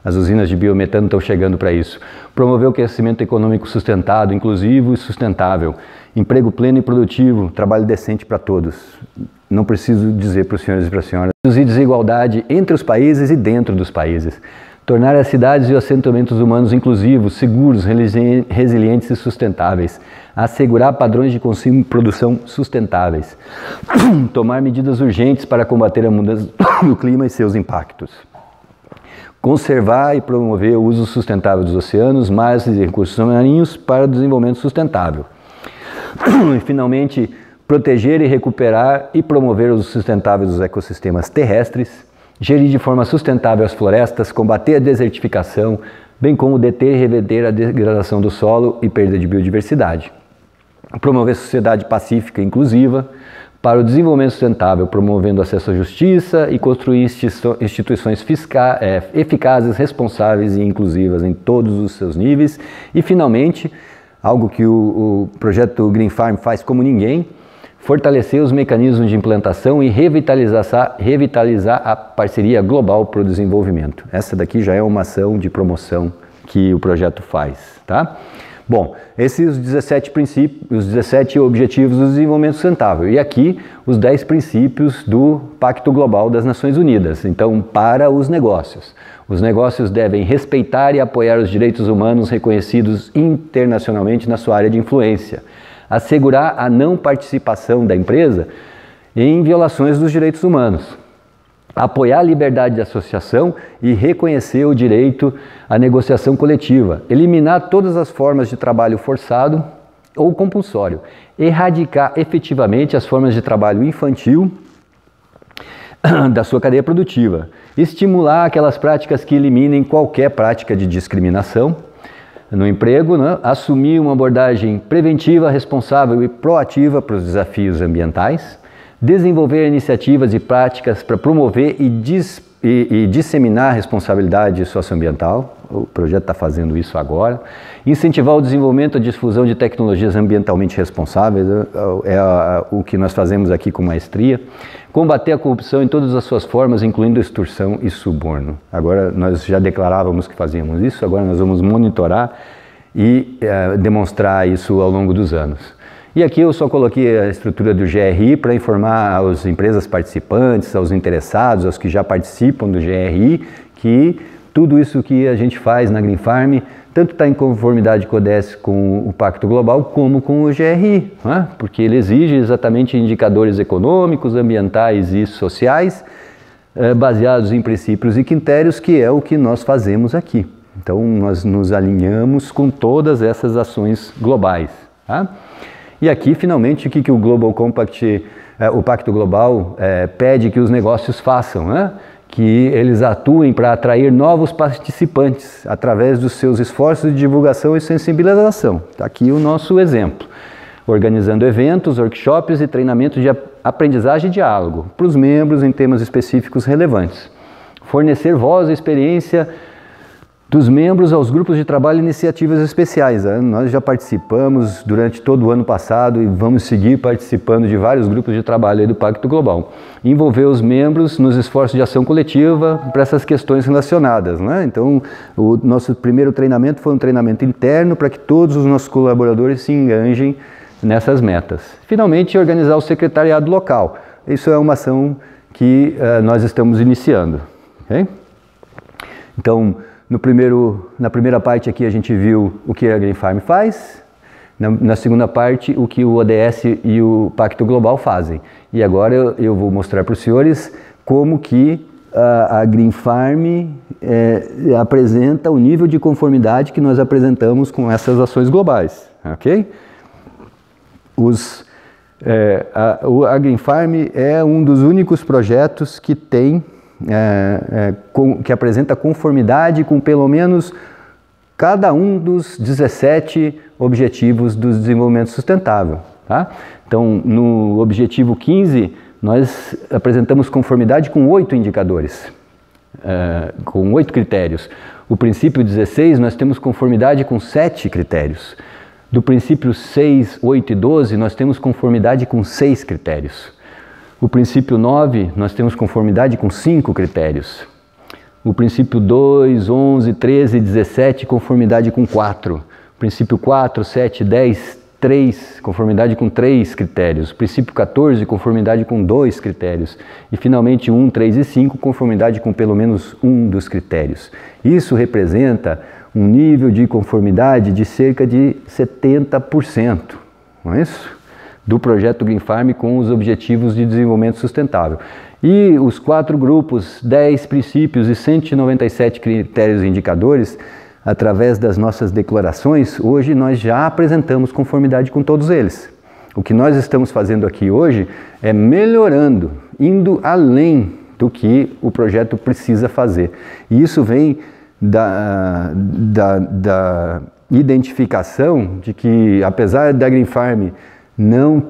As usinas de biometano estão chegando para isso. Promover o crescimento econômico sustentado, inclusivo e sustentável. Emprego pleno e produtivo, trabalho decente para todos. Não preciso dizer para os senhores e para as senhoras. Reduzir desigualdade entre os países e dentro dos países. Tornar as cidades e os assentamentos humanos inclusivos, seguros, resilientes e sustentáveis. Assegurar padrões de consumo e produção sustentáveis. Tomar medidas urgentes para combater a mudança do clima e seus impactos. Conservar e promover o uso sustentável dos oceanos, mares e recursos marinhos para o desenvolvimento sustentável. E, finalmente, proteger e recuperar e promover o uso sustentável dos ecossistemas terrestres, gerir de forma sustentável as florestas, combater a desertificação, bem como deter e reverter a degradação do solo e perda de biodiversidade. Promover sociedade pacífica e inclusiva para o desenvolvimento sustentável, promovendo acesso à justiça e construir instituições eficazes, responsáveis e inclusivas em todos os seus níveis. E, finalmente, algo que o projeto Green Farm faz como ninguém, fortalecer os mecanismos de implantação e revitalizar a parceria global para o desenvolvimento. Essa daqui já é uma ação de promoção que o projeto faz, tá? Bom, esses 17 princípios, os 17 objetivos do desenvolvimento sustentável. E aqui os 10 princípios do Pacto Global das Nações Unidas. Então, para os negócios. Os negócios devem respeitar e apoiar os direitos humanos reconhecidos internacionalmente na sua área de influência. Assegurar a não participação da empresa em violações dos direitos humanos. Apoiar a liberdade de associação e reconhecer o direito à negociação coletiva. Eliminar todas as formas de trabalho forçado ou compulsório. Erradicar efetivamente as formas de trabalho infantil da sua cadeia produtiva. Estimular aquelas práticas que eliminem qualquer prática de discriminação no emprego, né? Assumir uma abordagem preventiva, responsável e proativa para os desafios ambientais. Desenvolver iniciativas e práticas para promover e disseminar a responsabilidade socioambiental. O projeto está fazendo isso agora. Incentivar o desenvolvimento e a difusão de tecnologias ambientalmente responsáveis, o que nós fazemos aqui com maestria. Combater a corrupção em todas as suas formas, incluindo extorsão e suborno. Agora, nós já declarávamos que fazíamos isso, agora nós vamos monitorar e demonstrar isso ao longo dos anos. E aqui eu só coloquei a estrutura do GRI para informar as empresas participantes, aos interessados, aos que já participam do GRI, que tudo isso que a gente faz na Green Farm tanto está em conformidade com o ODS, com o Pacto Global, como com o GRI, né? Porque ele exige exatamente indicadores econômicos, ambientais e sociais, baseados em princípios e critérios, que é o que nós fazemos aqui. Então nós nos alinhamos com todas essas ações globais, tá? E aqui, finalmente, o que o Global Compact, o Pacto Global, pede que os negócios façam, né? Que eles atuem para atrair novos participantes através dos seus esforços de divulgação e sensibilização. Está aqui o nosso exemplo. Organizando eventos, workshops e treinamentos de aprendizagem e diálogo para os membros em temas específicos relevantes. Fornecer voz e experiência dos membros aos grupos de trabalho e iniciativas especiais. Nós já participamos durante todo o ano passado e vamos seguir participando de vários grupos de trabalho aí do Pacto Global. Envolver os membros nos esforços de ação coletiva para essas questões relacionadas, né? Então, o nosso primeiro treinamento foi um treinamento interno para que todos os nossos colaboradores se engajem nessas metas. Finalmente, organizar o secretariado local. Isso é uma ação que nós estamos iniciando. Okay? Então, na primeira parte aqui a gente viu o que a Green Farm faz, na segunda parte o que o ODS e o Pacto Global fazem. E agora eu vou mostrar para os senhores como que a Green Farm apresenta o nível de conformidade que nós apresentamos com essas ações globais, ok? A Green Farm é um dos únicos projetos que tem que apresenta conformidade com pelo menos cada um dos 17 Objetivos do Desenvolvimento Sustentável. Tá? Então, no objetivo 15, nós apresentamos conformidade com 8 indicadores, com 8 critérios. O princípio 16, nós temos conformidade com 7 critérios. Do princípio 6, 8 e 12, nós temos conformidade com 6 critérios. O princípio 9, nós temos conformidade com 5 critérios. O princípio 2, 11, 13 e 17, conformidade com 4. O princípio 4, 7, 10, 3, conformidade com 3 critérios. O princípio 14, conformidade com 2 critérios. E finalmente 1, 3 e 5, conformidade com pelo menos um dos critérios. Isso representa um nível de conformidade de cerca de 70%, não é isso? Do projeto Green Farm com os Objetivos de Desenvolvimento Sustentável. E os 4 grupos, 10 princípios e 197 critérios e indicadores, através das nossas declarações, hoje nós já apresentamos conformidade com todos eles. O que nós estamos fazendo aqui hoje é melhorando, indo além do que o projeto precisa fazer. E isso vem da identificação de que, apesar da Green Farm não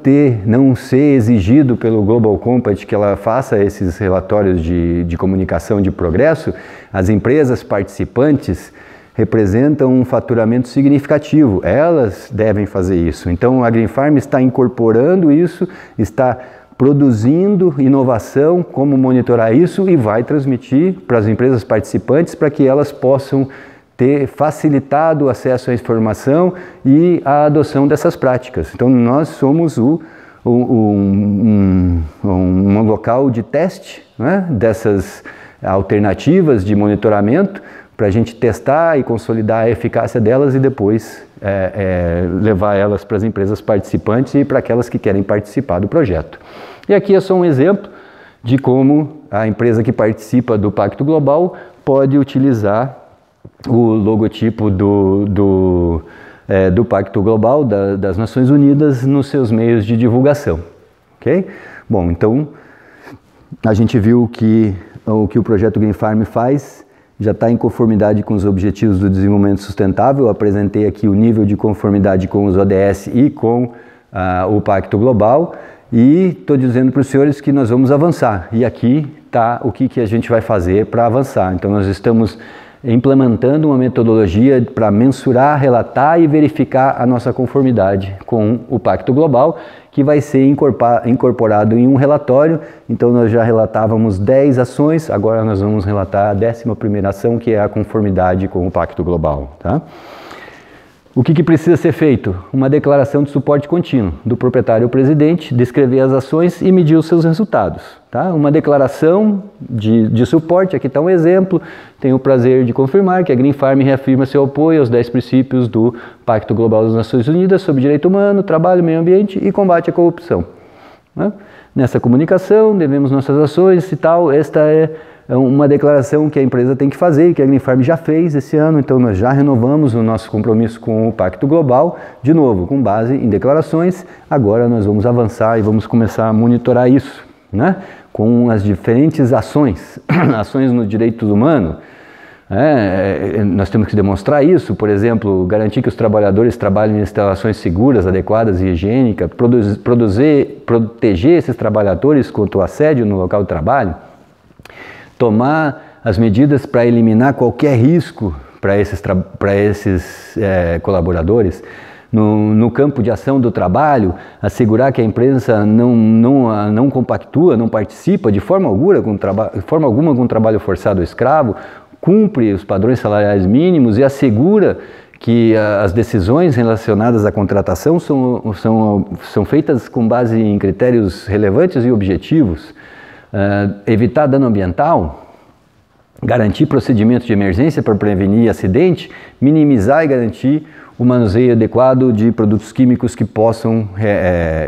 ser exigido pelo Global Compact que ela faça esses relatórios de comunicação de progresso, as empresas participantes representam um faturamento significativo, elas devem fazer isso. Então a Green Farm está incorporando isso, está produzindo inovação, como monitorar isso, e vai transmitir para as empresas participantes para que elas possam ter facilitado o acesso à informação e a adoção dessas práticas. Então nós somos um local de teste, né, dessas alternativas de monitoramento, para a gente testar e consolidar a eficácia delas e depois levar elas para as empresas participantes e para aquelas que querem participar do projeto. E aqui é só um exemplo de como a empresa que participa do Pacto Global pode utilizar o logotipo do Pacto Global das Nações Unidas nos seus meios de divulgação. Ok? Bom, então a gente viu que o que o projeto Green Farm faz já está em conformidade com os Objetivos do Desenvolvimento Sustentável. Eu apresentei aqui o nível de conformidade com os ODS e com o Pacto Global, e estou dizendo para os senhores que nós vamos avançar. E aqui está o que a gente vai fazer para avançar. Então nós estamos implementando uma metodologia para mensurar, relatar e verificar a nossa conformidade com o Pacto Global, que vai ser incorporado em um relatório. Então nós já relatávamos 10 ações, agora nós vamos relatar a 11ª ação, que é a conformidade com o Pacto Global. Tá? O que precisa ser feito? Uma declaração de suporte contínuo do proprietário ao presidente, descrever as ações e medir os seus resultados. Tá? Uma declaração de suporte, aqui está um exemplo. Tenho o prazer de confirmar que a Green Farm reafirma seu apoio aos 10 princípios do Pacto Global das Nações Unidas sobre direito humano, trabalho, meio ambiente e combate à corrupção. Né? Nessa comunicação, devemos nossas ações e tal. Esta é uma declaração que a empresa tem que fazer e que a Green Farm já fez esse ano. Então nós já renovamos o nosso compromisso com o Pacto Global, de novo, com base em declarações. Agora nós vamos avançar e vamos começar a monitorar isso, né? Com as diferentes ações, ações no direito humano. Nós temos que demonstrar isso, por exemplo, garantir que os trabalhadores trabalhem em instalações seguras, adequadas e higiênicas, proteger esses trabalhadores contra o assédio no local de trabalho, tomar as medidas para eliminar qualquer risco para esses colaboradores. No campo de ação do trabalho, assegurar que a empresa não compactua, não participa de forma alguma com trabalho forçado ou escravo, cumpre os padrões salariais mínimos e assegura que as decisões relacionadas à contratação são feitas com base em critérios relevantes e objetivos. Evitar dano ambiental, garantir procedimentos de emergência para prevenir acidente, minimizar e garantir o manuseio adequado de produtos químicos que possam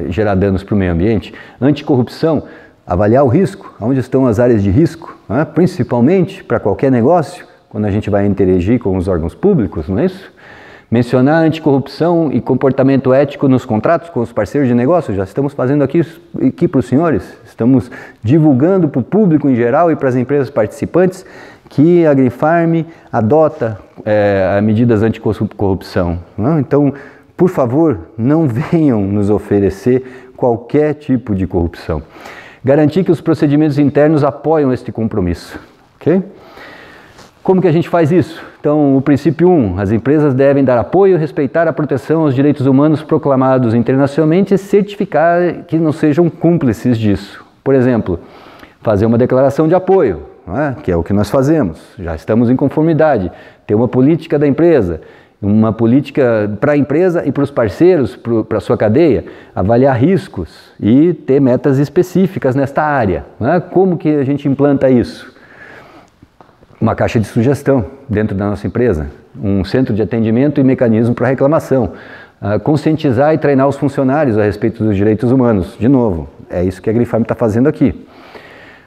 gerar danos para o meio ambiente. Anticorrupção, avaliar o risco, onde estão as áreas de risco, né? Principalmente para qualquer negócio, quando a gente vai interagir com os órgãos públicos, não é isso? Mencionar anticorrupção e comportamento ético nos contratos com os parceiros de negócio, já estamos fazendo aqui para os senhores, estamos divulgando para o público em geral e para as empresas participantes Aqui a Green Farm adota medidas anticorrupção. Não? Então, por favor, não venham nos oferecer qualquer tipo de corrupção. Garantir que os procedimentos internos apoiam este compromisso. Okay? Como que a gente faz isso? Então, o princípio 1, as empresas devem dar apoio, respeitar a proteção aos direitos humanos proclamados internacionalmente e certificar que não sejam cúmplices disso. Por exemplo, fazer uma declaração de apoio, não é? Que é o que nós fazemos, já estamos em conformidade, ter uma política da empresa, uma política para a empresa e para os parceiros, para a sua cadeia, avaliar riscos e ter metas específicas nesta área. Não é? Como que a gente implanta isso? Uma caixa de sugestão dentro da nossa empresa, um centro de atendimento e mecanismo para reclamação, conscientizar e treinar os funcionários a respeito dos direitos humanos. De novo, é isso que a Green Farm está fazendo aqui.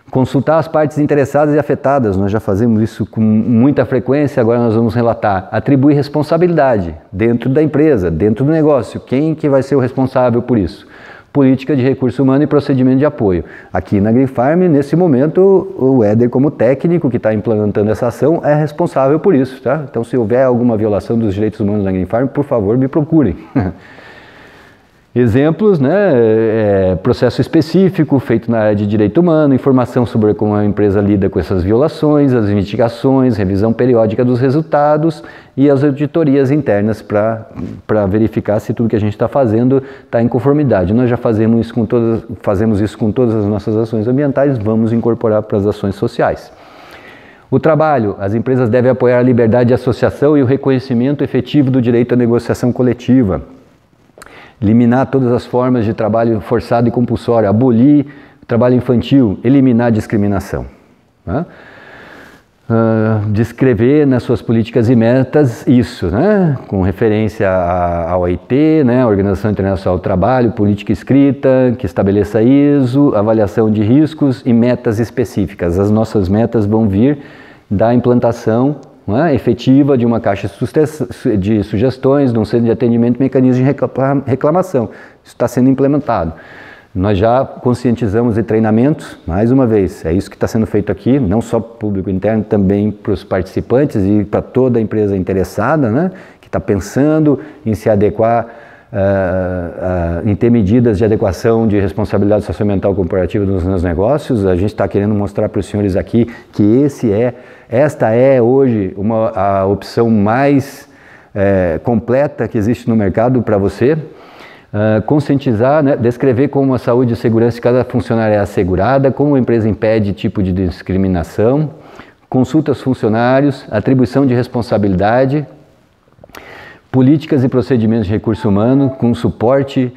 Consultar as partes interessadas e afetadas, nós já fazemos isso com muita frequência, agora nós vamos relatar. Atribuir responsabilidade dentro da empresa, dentro do negócio, quem que vai ser o responsável por isso? Política de recurso humano e procedimento de apoio. Aqui na Green Farm, nesse momento, o Éder, como técnico que está implementando essa ação, é responsável por isso. Tá? Então, se houver alguma violação dos direitos humanos na Green Farm, por favor, me procurem. Exemplos, né? Processo específico feito na área de direito humano, informação sobre como a empresa lida com essas violações, as investigações, revisão periódica dos resultados e as auditorias internas para verificar se tudo que a gente está fazendo está em conformidade. Nós já fazemos isso com todas as nossas ações ambientais, vamos incorporar para as ações sociais. O trabalho, as empresas devem apoiar a liberdade de associação e o reconhecimento efetivo do direito à negociação coletiva. Eliminar todas as formas de trabalho forçado e compulsório, abolir o trabalho infantil, eliminar a discriminação. Né? Descrever nas suas políticas e metas isso, né? Com referência à OIT, né? A Organização Internacional do Trabalho, política escrita, que estabeleça ISO, avaliação de riscos e metas específicas. As nossas metas vão vir da implantação efetiva de uma caixa de sugestões, de um centro de atendimento e mecanismo de reclamação. Isso está sendo implementado. Nós já conscientizamos de treinamentos, mais uma vez, é isso que está sendo feito aqui, não só para o público interno, também para os participantes e para toda a empresa interessada, né, que está pensando em se adequar, em ter medidas de adequação de responsabilidade socioambiental corporativa nos meus negócios. A gente está querendo mostrar para os senhores aqui que esta é hoje a opção mais completa que existe no mercado para você. Conscientizar, né, descrever como a saúde e segurança de cada funcionário é assegurada, como a empresa impede tipo de discriminação, consulta aos funcionários, atribuição de responsabilidade, políticas e procedimentos de recurso humano com suporte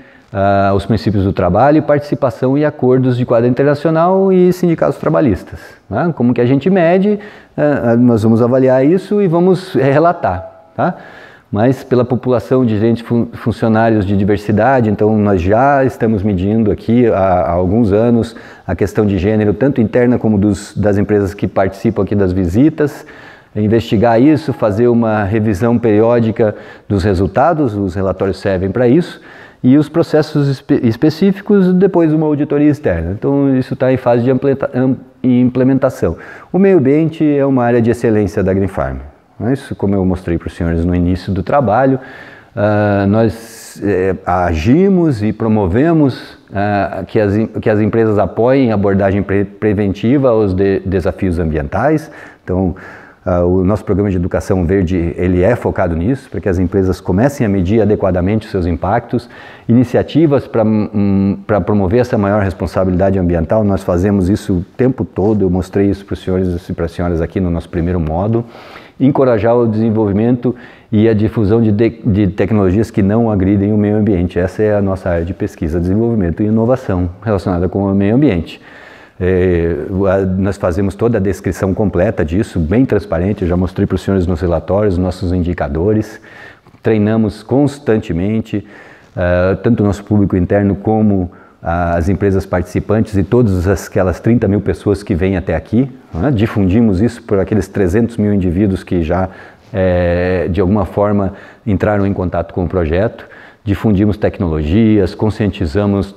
aos princípios do trabalho, participação e acordos de quadro internacional e sindicatos trabalhistas. Né? Como que a gente mede, nós vamos avaliar isso e vamos relatar. Tá? Mas pela população de gente, funcionários de diversidade, então nós já estamos medindo aqui há alguns anos a questão de gênero, tanto interna como das empresas que participam aqui das visitas, investigar isso, fazer uma revisão periódica dos resultados, os relatórios servem para isso, e os processos específicos depois uma auditoria externa. Então isso está em fase de implementação. O meio ambiente é uma área de excelência da Green Farm. Isso, como eu mostrei para os senhores no início do trabalho, nós agimos e promovemos que as empresas apoiem a abordagem preventiva aos desafios ambientais. Então, o nosso programa de educação verde ele é focado nisso, para que as empresas comecem a medir adequadamente os seus impactos. Iniciativas para promover essa maior responsabilidade ambiental, nós fazemos isso o tempo todo, eu mostrei isso para os senhores e para as senhoras aqui no nosso primeiro módulo. Encorajar o desenvolvimento e a difusão de tecnologias que não agridem o meio ambiente. Essa é a nossa área de pesquisa, desenvolvimento e inovação relacionada com o meio ambiente. Nós fazemos toda a descrição completa disso, bem transparente, eu já mostrei para os senhores nos relatórios, nossos indicadores, treinamos constantemente, tanto o nosso público interno como as empresas participantes e todas aquelas 30 mil pessoas que vêm até aqui, né? Difundimos isso por aqueles 300 mil indivíduos que já, de alguma forma, entraram em contato com o projeto. difundimos tecnologias, conscientizamos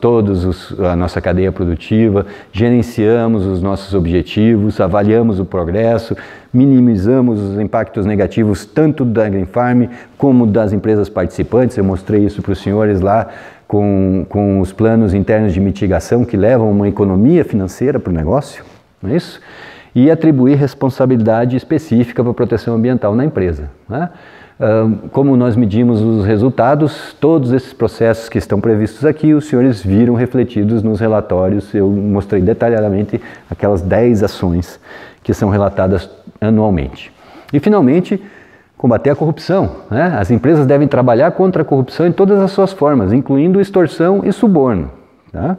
a nossa cadeia produtiva, gerenciamos os nossos objetivos, avaliamos o progresso, minimizamos os impactos negativos tanto da Green Farm como das empresas participantes. Eu mostrei isso para os senhores lá com os planos internos de mitigação que levam uma economia financeira para o negócio, não é isso? E atribuir responsabilidade específica para a proteção ambiental na empresa, né? Como nós medimos os resultados, todos esses processos que estão previstos aqui, os senhores viram refletidos nos relatórios. Eu mostrei detalhadamente aquelas 10 ações que são relatadas anualmente. E, finalmente, combater a corrupção, né? As empresas devem trabalhar contra a corrupção em todas as suas formas, incluindo extorsão e suborno, tá?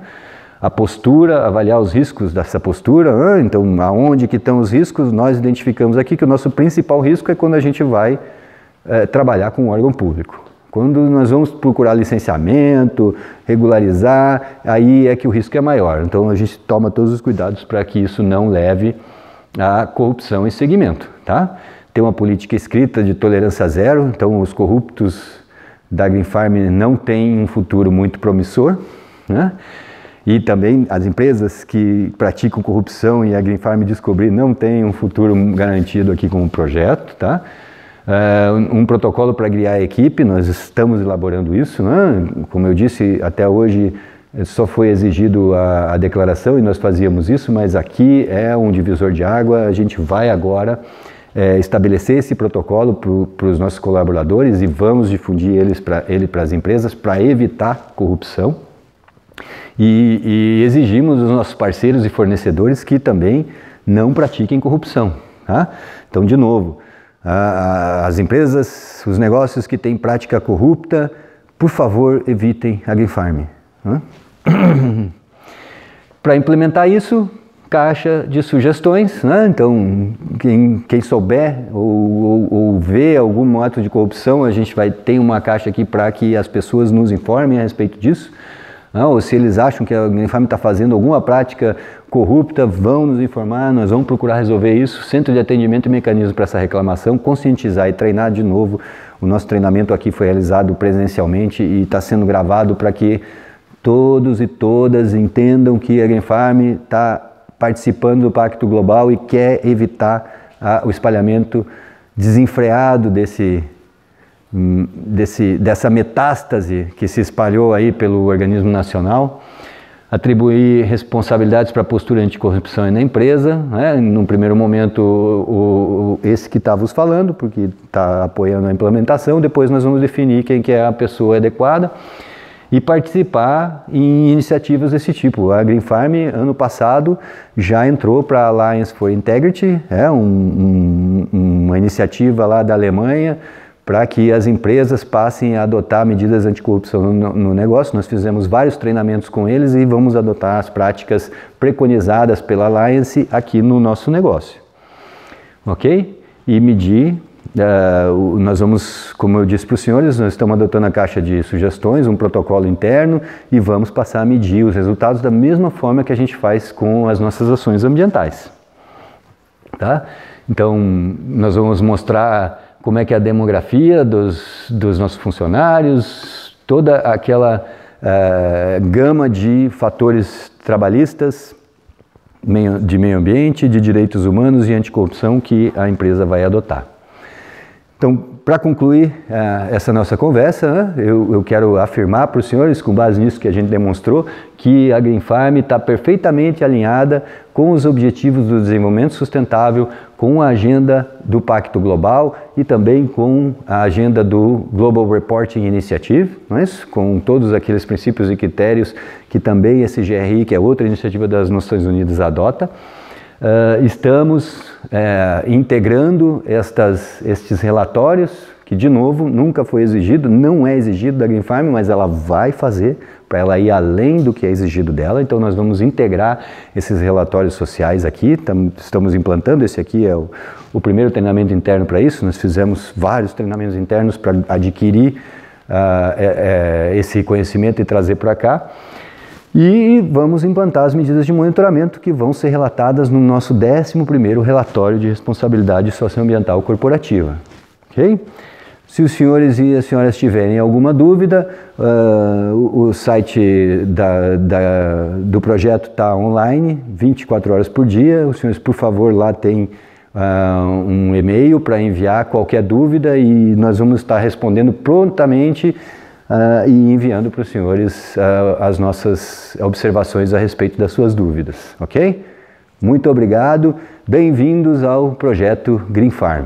A postura, avaliar os riscos dessa postura. Então, aonde que estão os riscos? Nós identificamos aqui que o nosso principal risco é quando a gente vai trabalhar com um órgão público. Quando nós vamos procurar licenciamento, regularizar, aí é que o risco é maior. Então a gente toma todos os cuidados para que isso não leve à corrupção em segmento, tá? Tem uma política escrita de tolerância zero, então os corruptos da Green Farm não têm um futuro muito promissor, né? E também as empresas que praticam corrupção e a Green Farm descobrir não têm um futuro garantido aqui como projeto, tá? Um protocolo para guiar a equipe, nós estamos elaborando isso, né? Como eu disse, até hoje só foi exigido a declaração e nós fazíamos isso, mas aqui é um divisor de água. A gente vai agora estabelecer esse protocolo para os nossos colaboradores e vamos difundir ele para as empresas para evitar corrupção e exigimos dos nossos parceiros e fornecedores que também não pratiquem corrupção, tá? Então, de novo, as empresas, os negócios que têm prática corrupta, por favor, evitem a Green Farm. Para implementar isso, caixa de sugestões, né? Então, quem souber ou vê algum ato de corrupção, a gente tem uma caixa aqui para que as pessoas nos informem a respeito disso. Ou se eles acham que a Green Farm está fazendo alguma prática corrupta, vão nos informar, nós vamos procurar resolver isso. Centro de atendimento e mecanismo para essa reclamação, conscientizar e treinar de novo. O nosso treinamento aqui foi realizado presencialmente e está sendo gravado para que todos e todas entendam que a Green Farm está participando do Pacto Global e quer evitar o espalhamento desenfreado dessa metástase que se espalhou aí pelo organismo nacional, atribuir responsabilidades para a postura anticorrupção na empresa, né? Num primeiro momento esse que está vos falando, porque está apoiando a implementação, depois nós vamos definir quem que é a pessoa adequada e participar em iniciativas desse tipo. A Green Farm, ano passado, já entrou para a Alliance for Integrity, uma iniciativa lá da Alemanha, para que as empresas passem a adotar medidas anticorrupção no negócio. Nós fizemos vários treinamentos com eles e vamos adotar as práticas preconizadas pela Alliance aqui no nosso negócio. Ok? E medir, nós vamos, como eu disse para os senhores, nós estamos adotando a caixa de sugestões, um protocolo interno e vamos passar a medir os resultados da mesma forma que a gente faz com as nossas ações ambientais. Tá? Então, nós vamos mostrar como é que é a demografia dos nossos funcionários, toda aquela gama de fatores trabalhistas, de meio ambiente, de direitos humanos e anticorrupção que a empresa vai adotar. Então, para concluir essa nossa conversa, né, eu quero afirmar para os senhores, com base nisso que a gente demonstrou, que a Green Farm está perfeitamente alinhada com os objetivos do desenvolvimento sustentável, com a agenda do Pacto Global e também com a agenda do Global Reporting Initiative, não é isso? Com todos aqueles princípios e critérios que também esse GRI, que é outra iniciativa das Nações Unidas, adota. Estamos integrando estes relatórios, que de novo nunca foi exigido, não é exigido da Green Farm, mas ela vai fazer para ela ir além do que é exigido dela. Então nós vamos integrar esses relatórios sociais aqui, estamos implantando, esse aqui é o primeiro treinamento interno para isso. Nós fizemos vários treinamentos internos para adquirir esse conhecimento e trazer para cá. E vamos implantar as medidas de monitoramento que vão ser relatadas no nosso 11º relatório de responsabilidade socioambiental corporativa. Ok? Se os senhores e as senhoras tiverem alguma dúvida, o site do projeto está online, 24 horas por dia. Os senhores, por favor, lá tem um e-mail para enviar qualquer dúvida e nós vamos estar respondendo prontamente e enviando para os senhores as nossas observações a respeito das suas dúvidas, ok? Muito obrigado, bem-vindos ao projeto Green Farm.